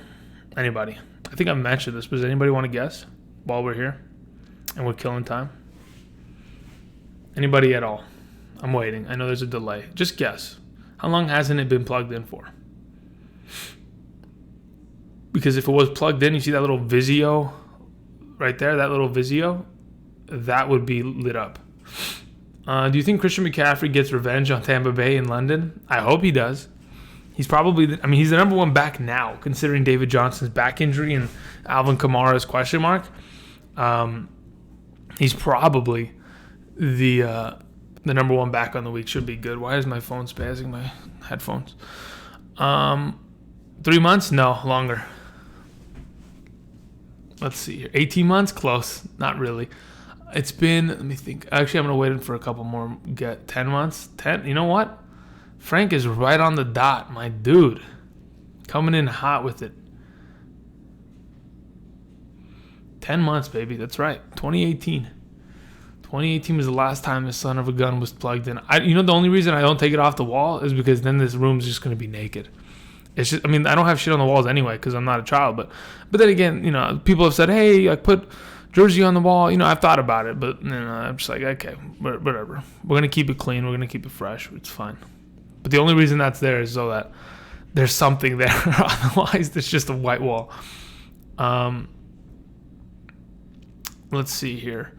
Anybody? I think I mentioned this, but does anybody want to guess while we're here and we're killing time? Anybody at all? I'm waiting. I know there's a delay. Just guess. How long hasn't it been plugged in for? Because if it was plugged in, you see that little Vizio right there, that little Vizio, that would be lit up. Do you think Christian McCaffrey gets revenge on Tampa Bay in London? I hope he does. He's probably, he's the number one back now, considering David Johnson's back injury and Alvin Kamara's question mark. He's probably the number one back on the week. Should be good. Why is my phone spazzing my headphones? 3 months? No, longer. Let's see here. 18 months? Close. Not really. It's been, let me think. Actually, I'm going to wait for a couple more. Get 10 months? 10? You know what? Frank is right on the dot, my dude. Coming in hot with it. 10 months, baby. That's right. 2018. 2018 was the last time this son of a gun was plugged in. The only reason I don't take it off the wall is because then this room's just going to be naked. It's just, I don't have shit on the walls anyway because I'm not a child. But then again, people have said, hey, put jersey on the wall. I've thought about it, but I'm just like, okay, whatever. We're going to keep it clean. We're going to keep it fresh. It's fine. But the only reason that's there is so that there's something there. Otherwise, it's just a white wall. Let's see here.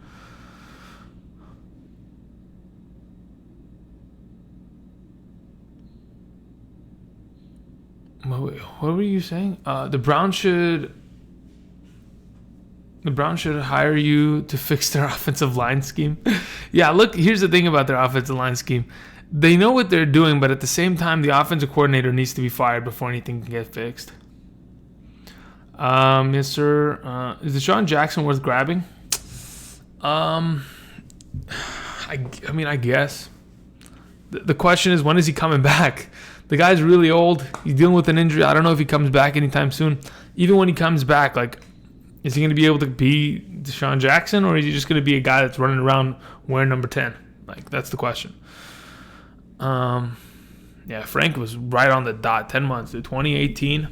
Wait, what were you saying? The Browns should hire you to fix their offensive line scheme. Yeah, look, here's the thing about their offensive line scheme. They know what they're doing, but at the same time, the offensive coordinator needs to be fired before anything can get fixed. Yes, sir. Is Deshaun Jackson worth grabbing? I guess. The question is, when is he coming back? The guy's really old. He's dealing with an injury. I don't know if he comes back anytime soon. Even when he comes back, is he going to be able to be Deshaun Jackson, or is he just going to be a guy that's running around wearing number 10? That's the question. Yeah, Frank was right on the dot. 10 months, dude. 2018.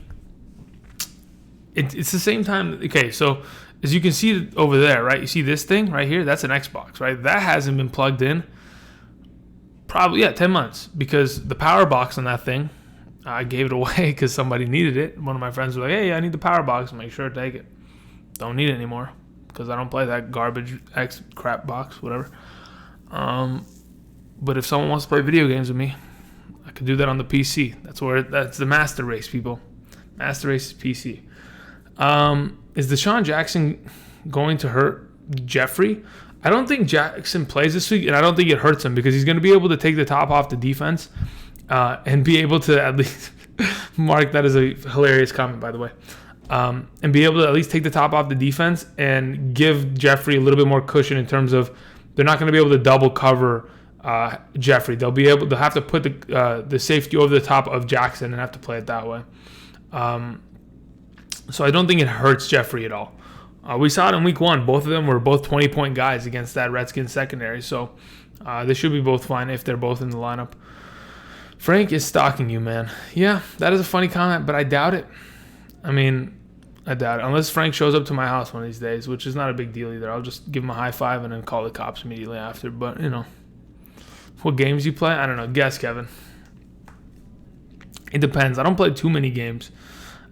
It's the same time. Okay, so as you can see over there, right? You see this thing right here? That's an Xbox, right? That hasn't been plugged in. Probably, 10 months. Because the power box on that thing, I gave it away because somebody needed it. One of my friends was like, hey, I need the power box. I'm like, sure, take it. Don't need it anymore because I don't play that garbage X crap box, whatever. But if someone wants to play video games with me, I could do that on the PC. That's the master race, people. Master race is PC. Is Deshaun Jackson going to hurt Jeffrey? I don't think Jackson plays this week, and I don't think it hurts him because he's going to be able to take the top off the defense and be able to at least Mark, that is a hilarious comment, by the way. And be able to at least take the top off the defense and give Jeffrey a little bit more cushion in terms of they're not going to be able to double cover Jeffrey. They'll have to put the safety over the top of Jackson and have to play it that way. So I don't think it hurts Jeffrey at all. We saw it in week 1. Both of them were both 20-point guys against that Redskins secondary. So they should be both fine if they're both in the lineup. Frank is stalking you, man. Yeah, that is a funny comment, but I doubt it. I doubt it. Unless Frank shows up to my house one of these days, which is not a big deal either. I'll just give him a high five and then call the cops immediately after. But, what games you play? I don't know. Guess, Kevin. It depends. I don't play too many games.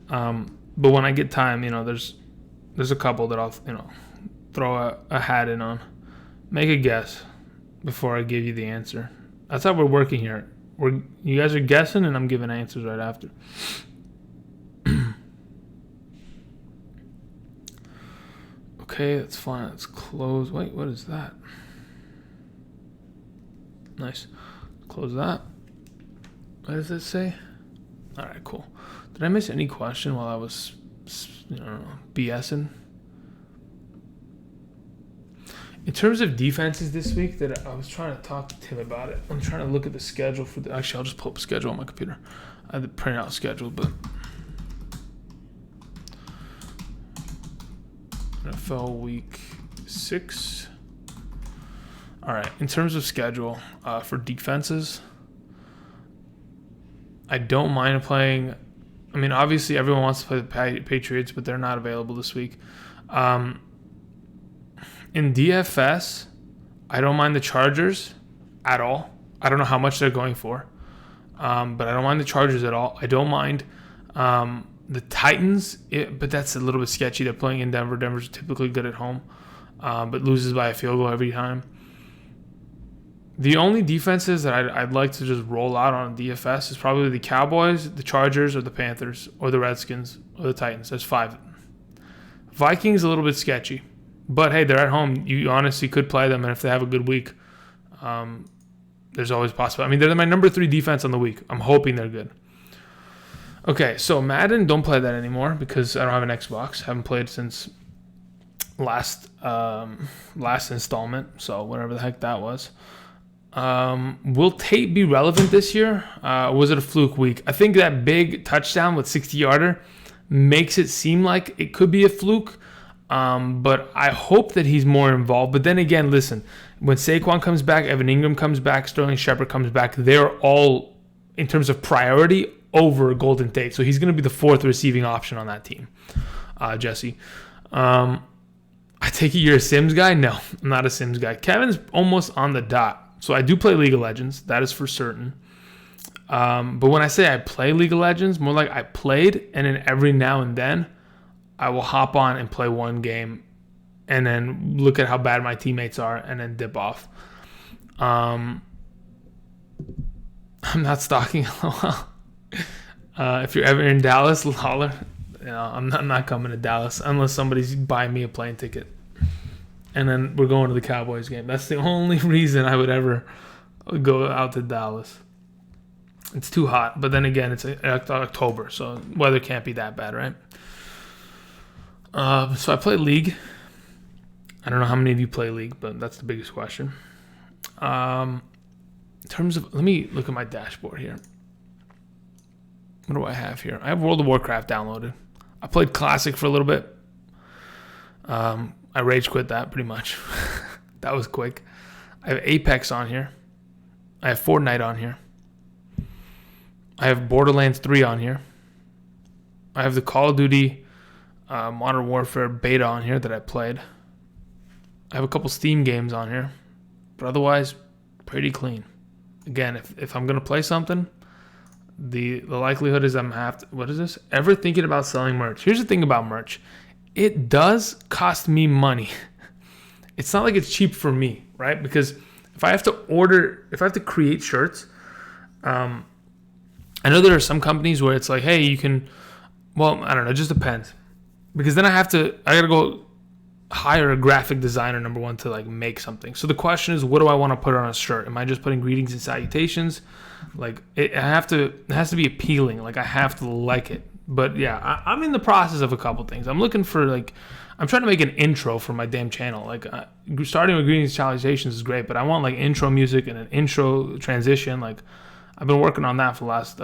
But when I get time, there's a couple that I'll, throw a hat in on. Make a guess before I give you the answer. That's how we're working here. You guys are guessing, and I'm giving answers right after. Okay, that's fine. Let's close. Wait, what is that? Nice. Close that. What does it say? All right, cool. Did I miss any question while I was, BSing? In terms of defenses this week, that I was trying to talk to Tim about it. I'm trying to look at the schedule for actually, I'll just pull up a schedule on my computer. I had to print out a schedule, but NFL week 6. All right. In terms of schedule for defenses, I don't mind playing. Obviously, everyone wants to play the Patriots, but they're not available this week. In DFS, I don't mind the Chargers at all. I don't know how much they're going for, but I don't mind the Chargers at all. I don't mind the Titans, but that's a little bit sketchy. They're playing in Denver. Denver's typically good at home, but loses by a field goal every time. The only defenses that I'd like to just roll out on DFS is probably the Cowboys, the Chargers, or the Panthers, or the Redskins, or the Titans. There's 5. Vikings a little bit sketchy, but hey, they're at home. You honestly could play them, and if they have a good week, there's always possible. I mean, they're my number 3 defense on the week. I'm hoping they're good. Okay, so Madden, don't play that anymore because I don't have an Xbox. Haven't played since last installment, so whatever the heck that was. Will Tate be relevant this year? Was it a fluke week? I think that big touchdown with 60-yarder makes it seem like it could be a fluke, but I hope that he's more involved. But then again, listen, when Saquon comes back, Evan Ingram comes back, Sterling Shepard comes back, they're all, in terms of priority, over Golden Tate. So he's going to be the 4th receiving option on that team, Jesse. I take it you're a Sims guy? No, I'm not a Sims guy. Kevin's almost on the dot. So I do play League of Legends. That is for certain. But when I say I play League of Legends, more like I played, and then every now and then I will hop on and play one game and then look at how bad my teammates are and then dip off. I'm not stalking. If you're ever in Dallas, holler. I'm not coming to Dallas unless somebody's buying me a plane ticket. And then we're going to the Cowboys game. That's the only reason I would ever go out to Dallas. It's too hot. But then again, it's October, so weather can't be that bad, right? So I play League. I don't know how many of you play League, but that's the biggest question. In terms of, let me look at my dashboard here. What do I have here? I have World of Warcraft downloaded. I played Classic for a little bit. I rage quit that pretty much. That was quick. I have Apex on here. I have Fortnite on here. I have Borderlands 3 on here. I have the Call of Duty Modern Warfare beta on here that I played. I have a couple Steam games on here. But otherwise, pretty clean. Again, if I'm going to play something, the likelihood is I'm have to, what is this? Ever thinking about selling merch? Here's the thing about merch. It does cost me money. It's not like it's cheap for me, right? Because if I have to create shirts, I know there are some companies where it's like, hey, you can, well, I don't know, it just depends. Because then I gotta go hire a graphic designer, number one, to like make something. So the question is, what do I want to put on a shirt? Am I just putting greetings and salutations? Like it has to be appealing. Like I have to like it. But yeah, I'm in the process of a couple things. I'm looking for I'm trying to make an intro for my damn channel. Like starting with greetings and salutations is great, but I want like intro music and an intro transition. Like I've been working on that for the last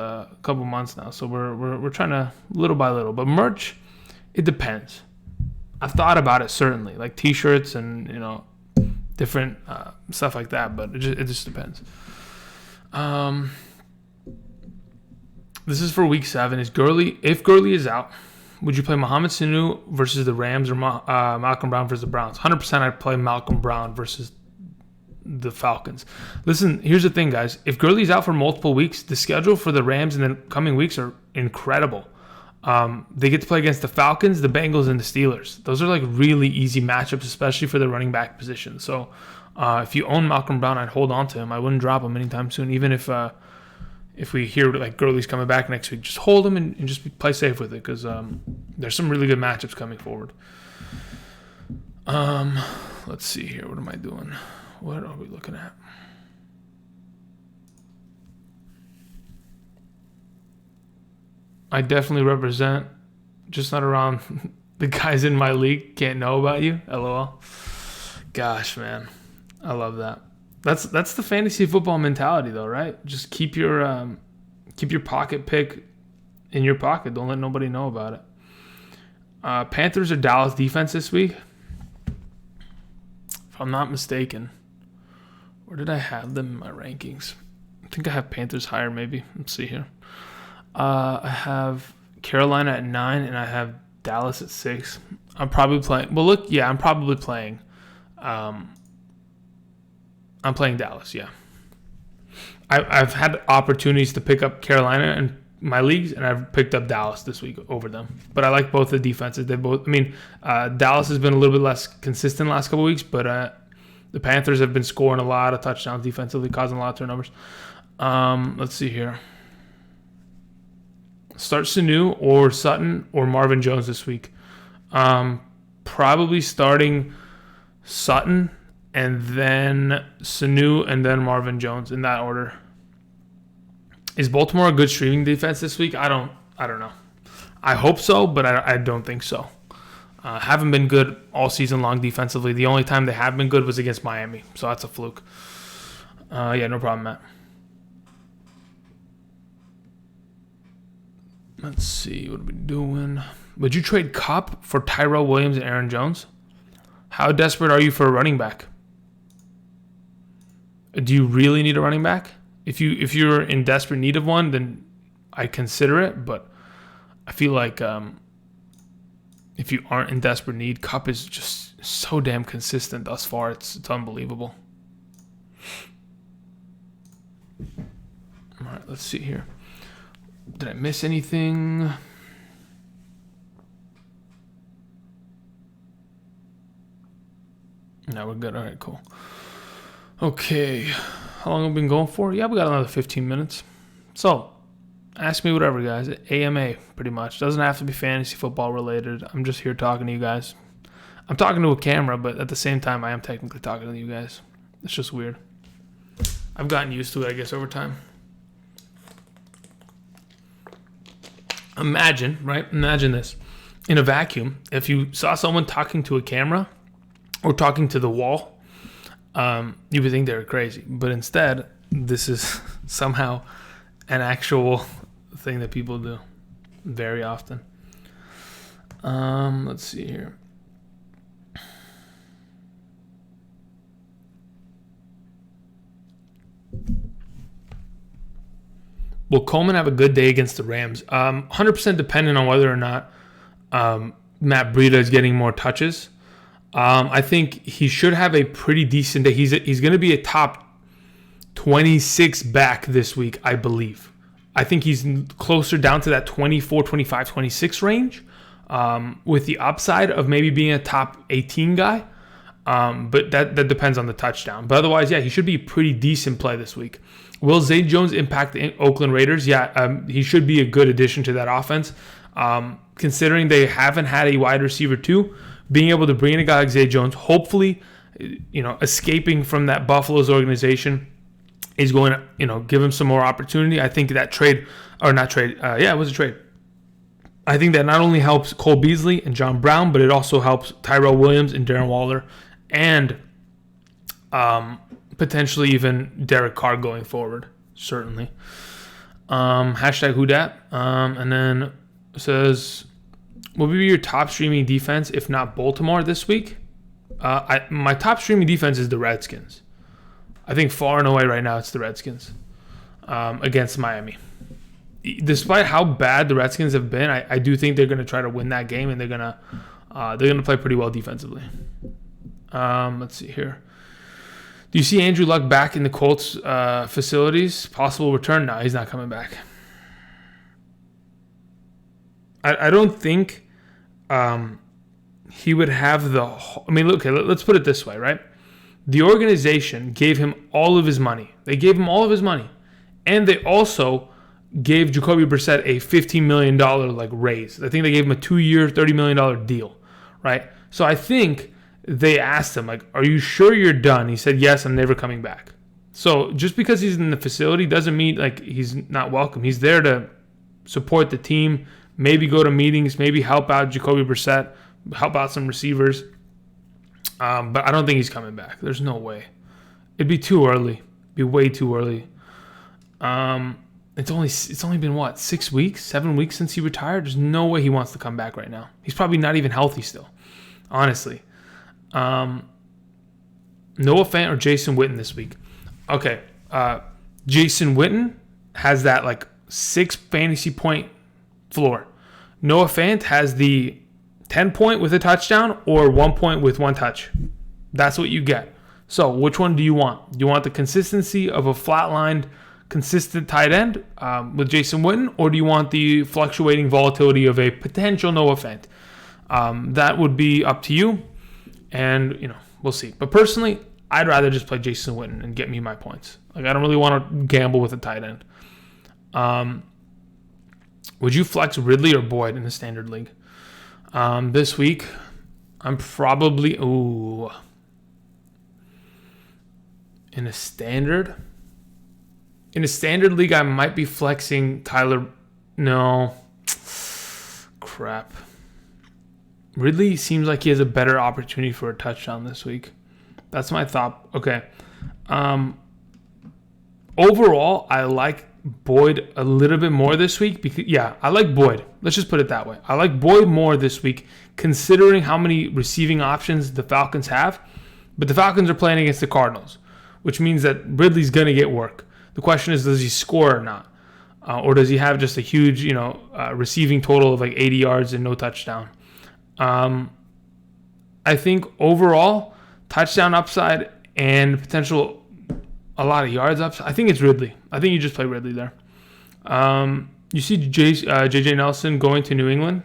couple months now. So we're trying to little by little. But merch, it depends. I've thought about it certainly, like T-shirts and different stuff like that. But it just depends. This is for week 7. If Gurley is out, would you play Mohamed Sanu versus the Rams or Malcolm Brown versus the Browns? 100% I'd play Malcolm Brown versus the Falcons. Listen, here's the thing, guys. If Gurley's out for multiple weeks, the schedule for the Rams in the coming weeks are incredible. They get to play against the Falcons, the Bengals, and the Steelers. Those are like really easy matchups, especially for the running back position. So if you own Malcolm Brown, I'd hold on to him. I wouldn't drop him anytime soon, even if we hear like Gurley's coming back next week. Just hold him and just play safe with it because there's some really good matchups coming forward. Let's see here. What am I doing? What are we looking at? I definitely represent, just not around the guys in my league. Can't know about you. LOL. Gosh, man. I love that. That's the fantasy football mentality, though, right? Just keep your pocket pick in your pocket. Don't let nobody know about it. Panthers or Dallas defense this week? If I'm not mistaken. Where did I have them in my rankings? I think I have Panthers higher, maybe. Let's see here. I have Carolina at 9, and I have Dallas at 6. I'm probably playing. Well, look, yeah, I'm probably playing. I'm playing Dallas, yeah. I've had opportunities to pick up Carolina in my leagues, and I've picked up Dallas this week over them. But I like both the defenses. Dallas has been a little bit less consistent last couple weeks, but The Panthers have been scoring a lot of touchdowns defensively, causing a lot of turnovers. Let's see here. Start Sanu or Sutton or Marvin Jones this week. Probably starting Sutton and then Sanu and then Marvin Jones in that order. Is Baltimore a good streaming defense this week? I don't know. I hope so, but I don't think so. Haven't been good all season long defensively. The only time they have been good was against Miami, so that's a fluke. Yeah, no problem, Matt. Let's see, what are we doing? Would you trade Kupp for Tyrell Williams and Aaron Jones? How desperate are you for a running back? Do you really need a running back? If you're in desperate need of one, then I'd consider it, but I feel like if you aren't in desperate need, Kupp is just so damn consistent thus far. It's unbelievable. All right, let's see here. Did I miss anything? No, we're good. All right, cool. Okay. How long have we been going for? Yeah, we got another 15 minutes. So, ask me whatever, guys. AMA, pretty much. Doesn't have to be fantasy football related. I'm just here talking to you guys. I'm talking to a camera, but at the same time, I am technically talking to you guys. It's just weird. I've gotten used to it, I guess, over time. Imagine, right? Imagine this. In a vacuum, if you saw someone talking to a camera or talking to the wall, you would think they were crazy. But instead, this is somehow an actual thing that people do very often. Let's see here. Will Coleman have a good day against the Rams? 100% dependent on whether or not Matt Breida is getting more touches. I think he should have a pretty decent day. He's going to be a top 26 back this week, I believe. I think he's closer down to that 24, 25, 26 range with the upside of maybe being a top 18 guy. But that depends on the touchdown. But otherwise, yeah, he should be a pretty decent play this week. Will Zay Jones impact the Oakland Raiders? Yeah, he should be a good addition to that offense. Considering they haven't had a wide receiver too, being able to bring in a guy like Zay Jones, hopefully, escaping from that Buffalo's organization is going to, give him some more opportunity. I think that trade, or not trade, it was a trade. I think that not only helps Cole Beasley and John Brown, but it also helps Tyrell Williams and Darren Waller and potentially even Derek Carr going forward, certainly. Hashtag who dat. And then it says, what would be your top streaming defense if not Baltimore this week? My top streaming defense is the Redskins. I think far and away right now it's the Redskins against Miami. Despite how bad the Redskins have been, I do think they're going to try to win that game, and they're going to play pretty well defensively. Let's see here. Do you see Andrew Luck back in the Colts facilities? Possible return? No, he's not coming back. I don't think he would have the... look, let's put it this way, right? The organization gave him all of his money. They gave him all of his money. And they also gave Jacoby Brissett a $15 million raise. I think they gave him a 2-year, $30 million deal, right? So I think they asked him, are you sure you're done? He said, yes, I'm never coming back. So just because he's in the facility doesn't mean he's not welcome. He's there to support the team, maybe go to meetings, maybe help out Jacoby Brissett, help out some receivers. But I don't think he's coming back. There's no way. It'd be too early. It'd be way too early. It's only been 6 weeks, 7 weeks since he retired. There's no way he wants to come back right now. He's probably not even healthy still, honestly. Noah Fant or Jason Witten this week? Okay, Jason Witten has that 6 fantasy point floor. Noah Fant has the 10 point with a touchdown or 1 point with 1 touch. That's what you get. So which one do you want? Do you want the consistency of a flatlined, consistent tight end with Jason Witten, or do you want the fluctuating volatility of a potential Noah Fant? That would be up to you, and we'll see. But personally, I'd rather just play Jason Witten and get me my points. Like, I don't really want to gamble with a tight end. Would you flex Ridley or Boyd in the standard league? This week, I'm probably... In a standard league, I might be flexing Tyler. No. Crap. Ridley seems like he has a better opportunity for a touchdown this week. That's my thought. Okay. Overall, I like Boyd a little bit more this week. I like Boyd. Let's just put it that way. I like Boyd more this week, considering how many receiving options the Falcons have. But the Falcons are playing against the Cardinals, which means that Ridley's going to get work. The question is, does he score or not? Or does he have just a huge, receiving total of like 80 yards and no touchdown? I think overall, touchdown upside and potential a lot of yards upside, I think it's Ridley. I think you just play Ridley there. You see J.J. Nelson going to New England.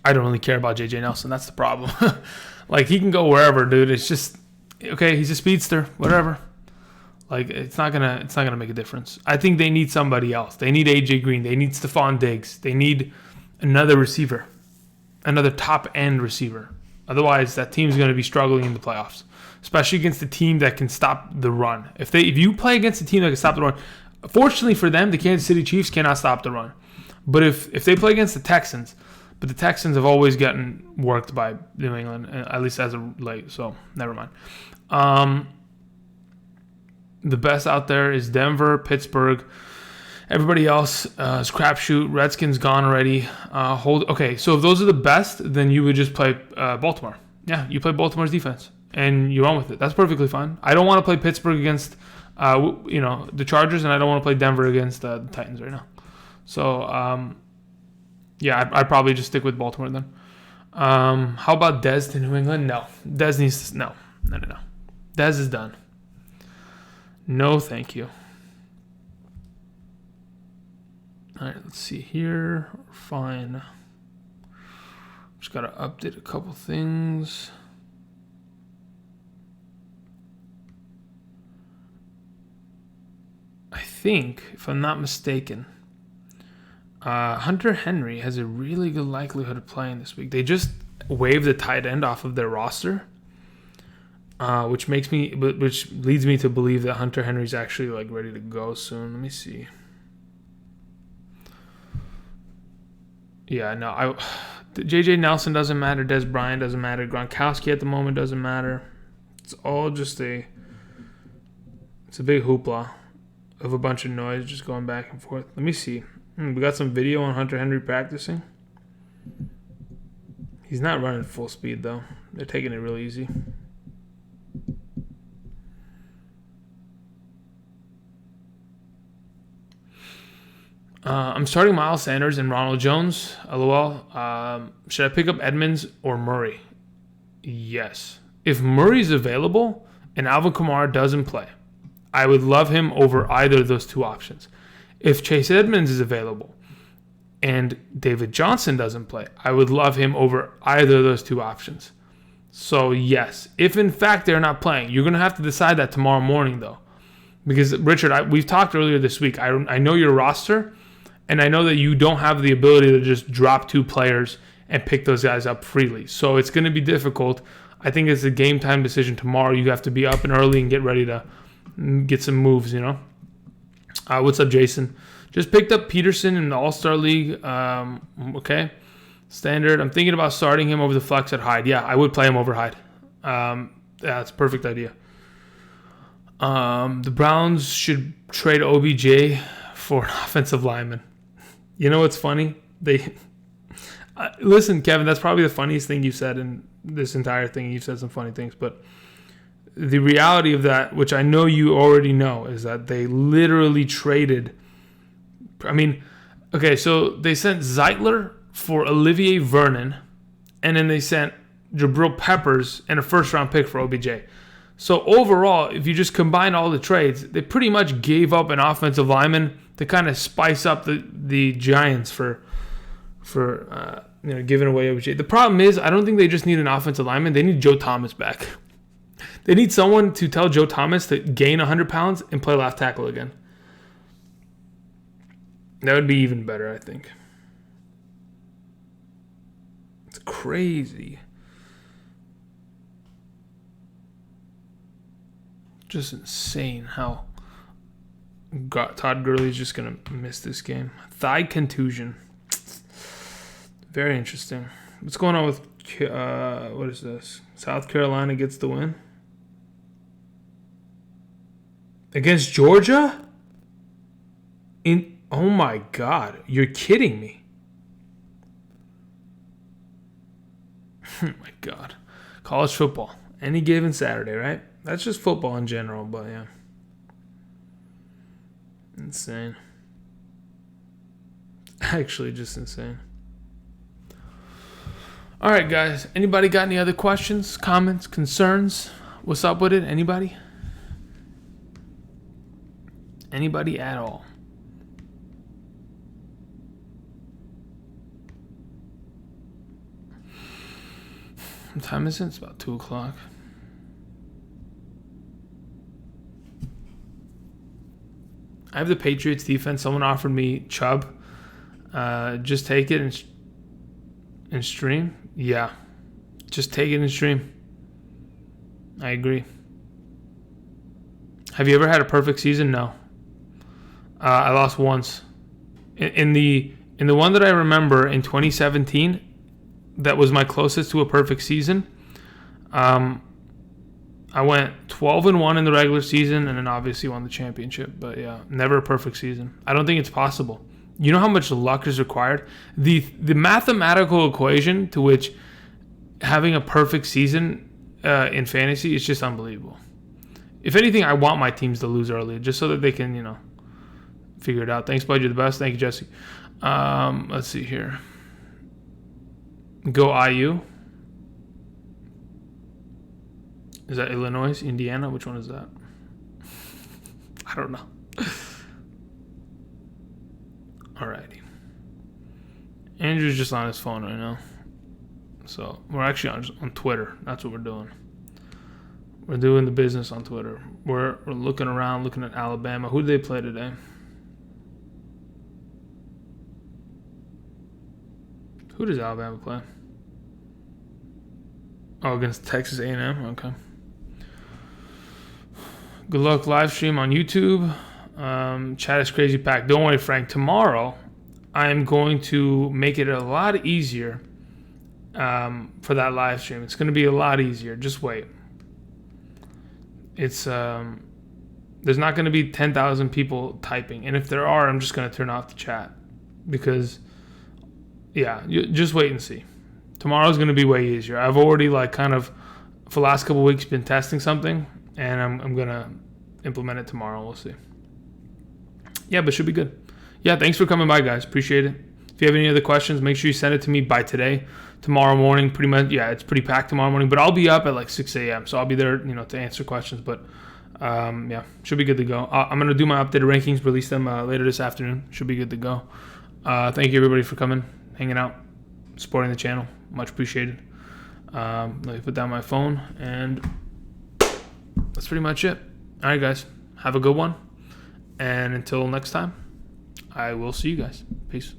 I don't really care about J.J. Nelson. That's the problem. Like, he can go wherever, dude. It's just... Okay, he's a speedster, whatever. Like, it's not gonna make a difference. I think they need somebody else. They need AJ Green. They need Stephon Diggs. They need another receiver, another top end receiver. Otherwise, that team's gonna be struggling in the playoffs, especially against a team that can stop the run. If you play against a team that can stop the run, fortunately for them, the Kansas City Chiefs cannot stop the run. But if they play against the Texans, but the Texans have always gotten worked by New England, at least as of late. So never mind. The best out there is Denver, Pittsburgh. Everybody else is crapshoot. Redskins gone already. Okay, so if those are the best, then you would just play Baltimore. Yeah, you play Baltimore's defense, and you run with it. That's perfectly fine. I don't want to play Pittsburgh against the Chargers, and I don't want to play Denver against the Titans right now. So, I'd probably just stick with Baltimore then. How about Dez to New England? No. Dez needs to... No. Dez is done. No, thank you. All right, let's see here. Fine. Just got to update a couple things. I think, if I'm not mistaken, Hunter Henry has a really good likelihood of playing this week. They just waived the tight end off of their roster, which leads me to believe that Hunter Henry's actually like ready to go soon. Let me see. Yeah, no, JJ Nelson doesn't matter. Dez Bryant doesn't matter. Gronkowski at the moment doesn't matter. It's all just it's a big hoopla of a bunch of noise just going back and forth. Let me see. We got some video on Hunter Henry practicing. He's not running full speed, though. They're taking it real easy. I'm starting Miles Sanders and Ronald Jones. LOL. Should I pick up Edmonds or Murray? Yes. If Murray's available and Alvin Kamara doesn't play, I would love him over either of those two options. If Chase Edmonds is available and David Johnson doesn't play, I would love him over either of those two options. So, yes, if in fact they're not playing, you're going to have to decide that tomorrow morning, though. Because, Richard, we've talked earlier this week. I know your roster, and I know that you don't have the ability to just drop two players and pick those guys up freely. So, it's going to be difficult. I think it's a game time decision tomorrow. You have to be up and early and get ready to get some moves, What's up, Jason? Just picked up Peterson in the All-Star League. Okay. Standard. I'm thinking about starting him over the flex at Hyde. Yeah, I would play him over Hyde. That's a perfect idea. The Browns should trade OBJ for an offensive lineman. You know what's funny? Listen, Kevin, that's probably the funniest thing you said in this entire thing. You've said some funny things, but the reality of that, which I know you already know, is that they literally traded. So they sent Zeitler for Olivier Vernon, and then they sent Jabril Peppers and a first-round pick for OBJ. So overall, if you just combine all the trades, they pretty much gave up an offensive lineman to kind of spice up the Giants for giving away OBJ. The problem is, I don't think they just need an offensive lineman. They need Joe Thomas back. They need someone to tell Joe Thomas to gain 100 pounds and play left tackle again. That would be even better, I think. It's crazy. Just insane how Todd Gurley is just going to miss this game. Thigh contusion. Very interesting. What's going on with, what is this? South Carolina gets the win? Against Georgia? Oh my God. You're kidding me. Oh my God. College football. Any given Saturday, right? That's just football in general, but yeah. Insane. Actually, just insane. All right, guys. Anybody got any other questions, comments, concerns? What's up with it? Anybody? Anybody at all? What time is it? It's about 2 o'clock. I have the Patriots defense. Someone offered me Chubb. Just take it and stream. Yeah. Just take it and stream. I agree. Have you ever had a perfect season? No. I lost once. In the one that I remember in 2017, that was my closest to a perfect season. I went 12-1 in the regular season, and then obviously won the championship. But yeah, never a perfect season. I don't think it's possible. You know how much luck is required? The mathematical equation to which having a perfect season in fantasy is just unbelievable. If anything, I want my teams to lose early just so that they can, figure it out. Thanks, bud. You're the best. Thank you, Jesse. Let's see here. Go IU. Is that Illinois, Indiana? Which one is that? I don't know. Alrighty. Andrew's just on his phone right now. So we're actually on Twitter. That's what we're doing. We're doing the business on Twitter. We're looking around, looking at Alabama. Who did they play today? Who does Alabama play? Oh, against Texas A&M? Okay. Good luck live stream on YouTube. Chat is crazy packed. Don't worry, Frank. Tomorrow, I am going to make it a lot easier for that live stream. It's going to be a lot easier. Just wait. It's there's not going to be 10,000 people typing, and if there are, I'm just going to turn off the chat because, yeah, just wait and see. Tomorrow's going to be way easier. I've already for the last couple weeks been testing something, and I'm going to implement it tomorrow. We'll see. Yeah, but it should be good. Yeah, thanks for coming by, guys. Appreciate it. If you have any other questions, make sure you send it to me by today. Tomorrow morning, pretty much, yeah, it's pretty packed tomorrow morning, but I'll be up at 6 a.m., so I'll be there, to answer questions, but yeah, should be good to go. I'm going to do my updated rankings, release them later this afternoon. Should be good to go. Thank you, everybody, for coming, hanging out, supporting the channel. Much appreciated. Let me put down my phone, and that's pretty much it. All right, guys, have a good one, and until next time, I will see you guys. Peace.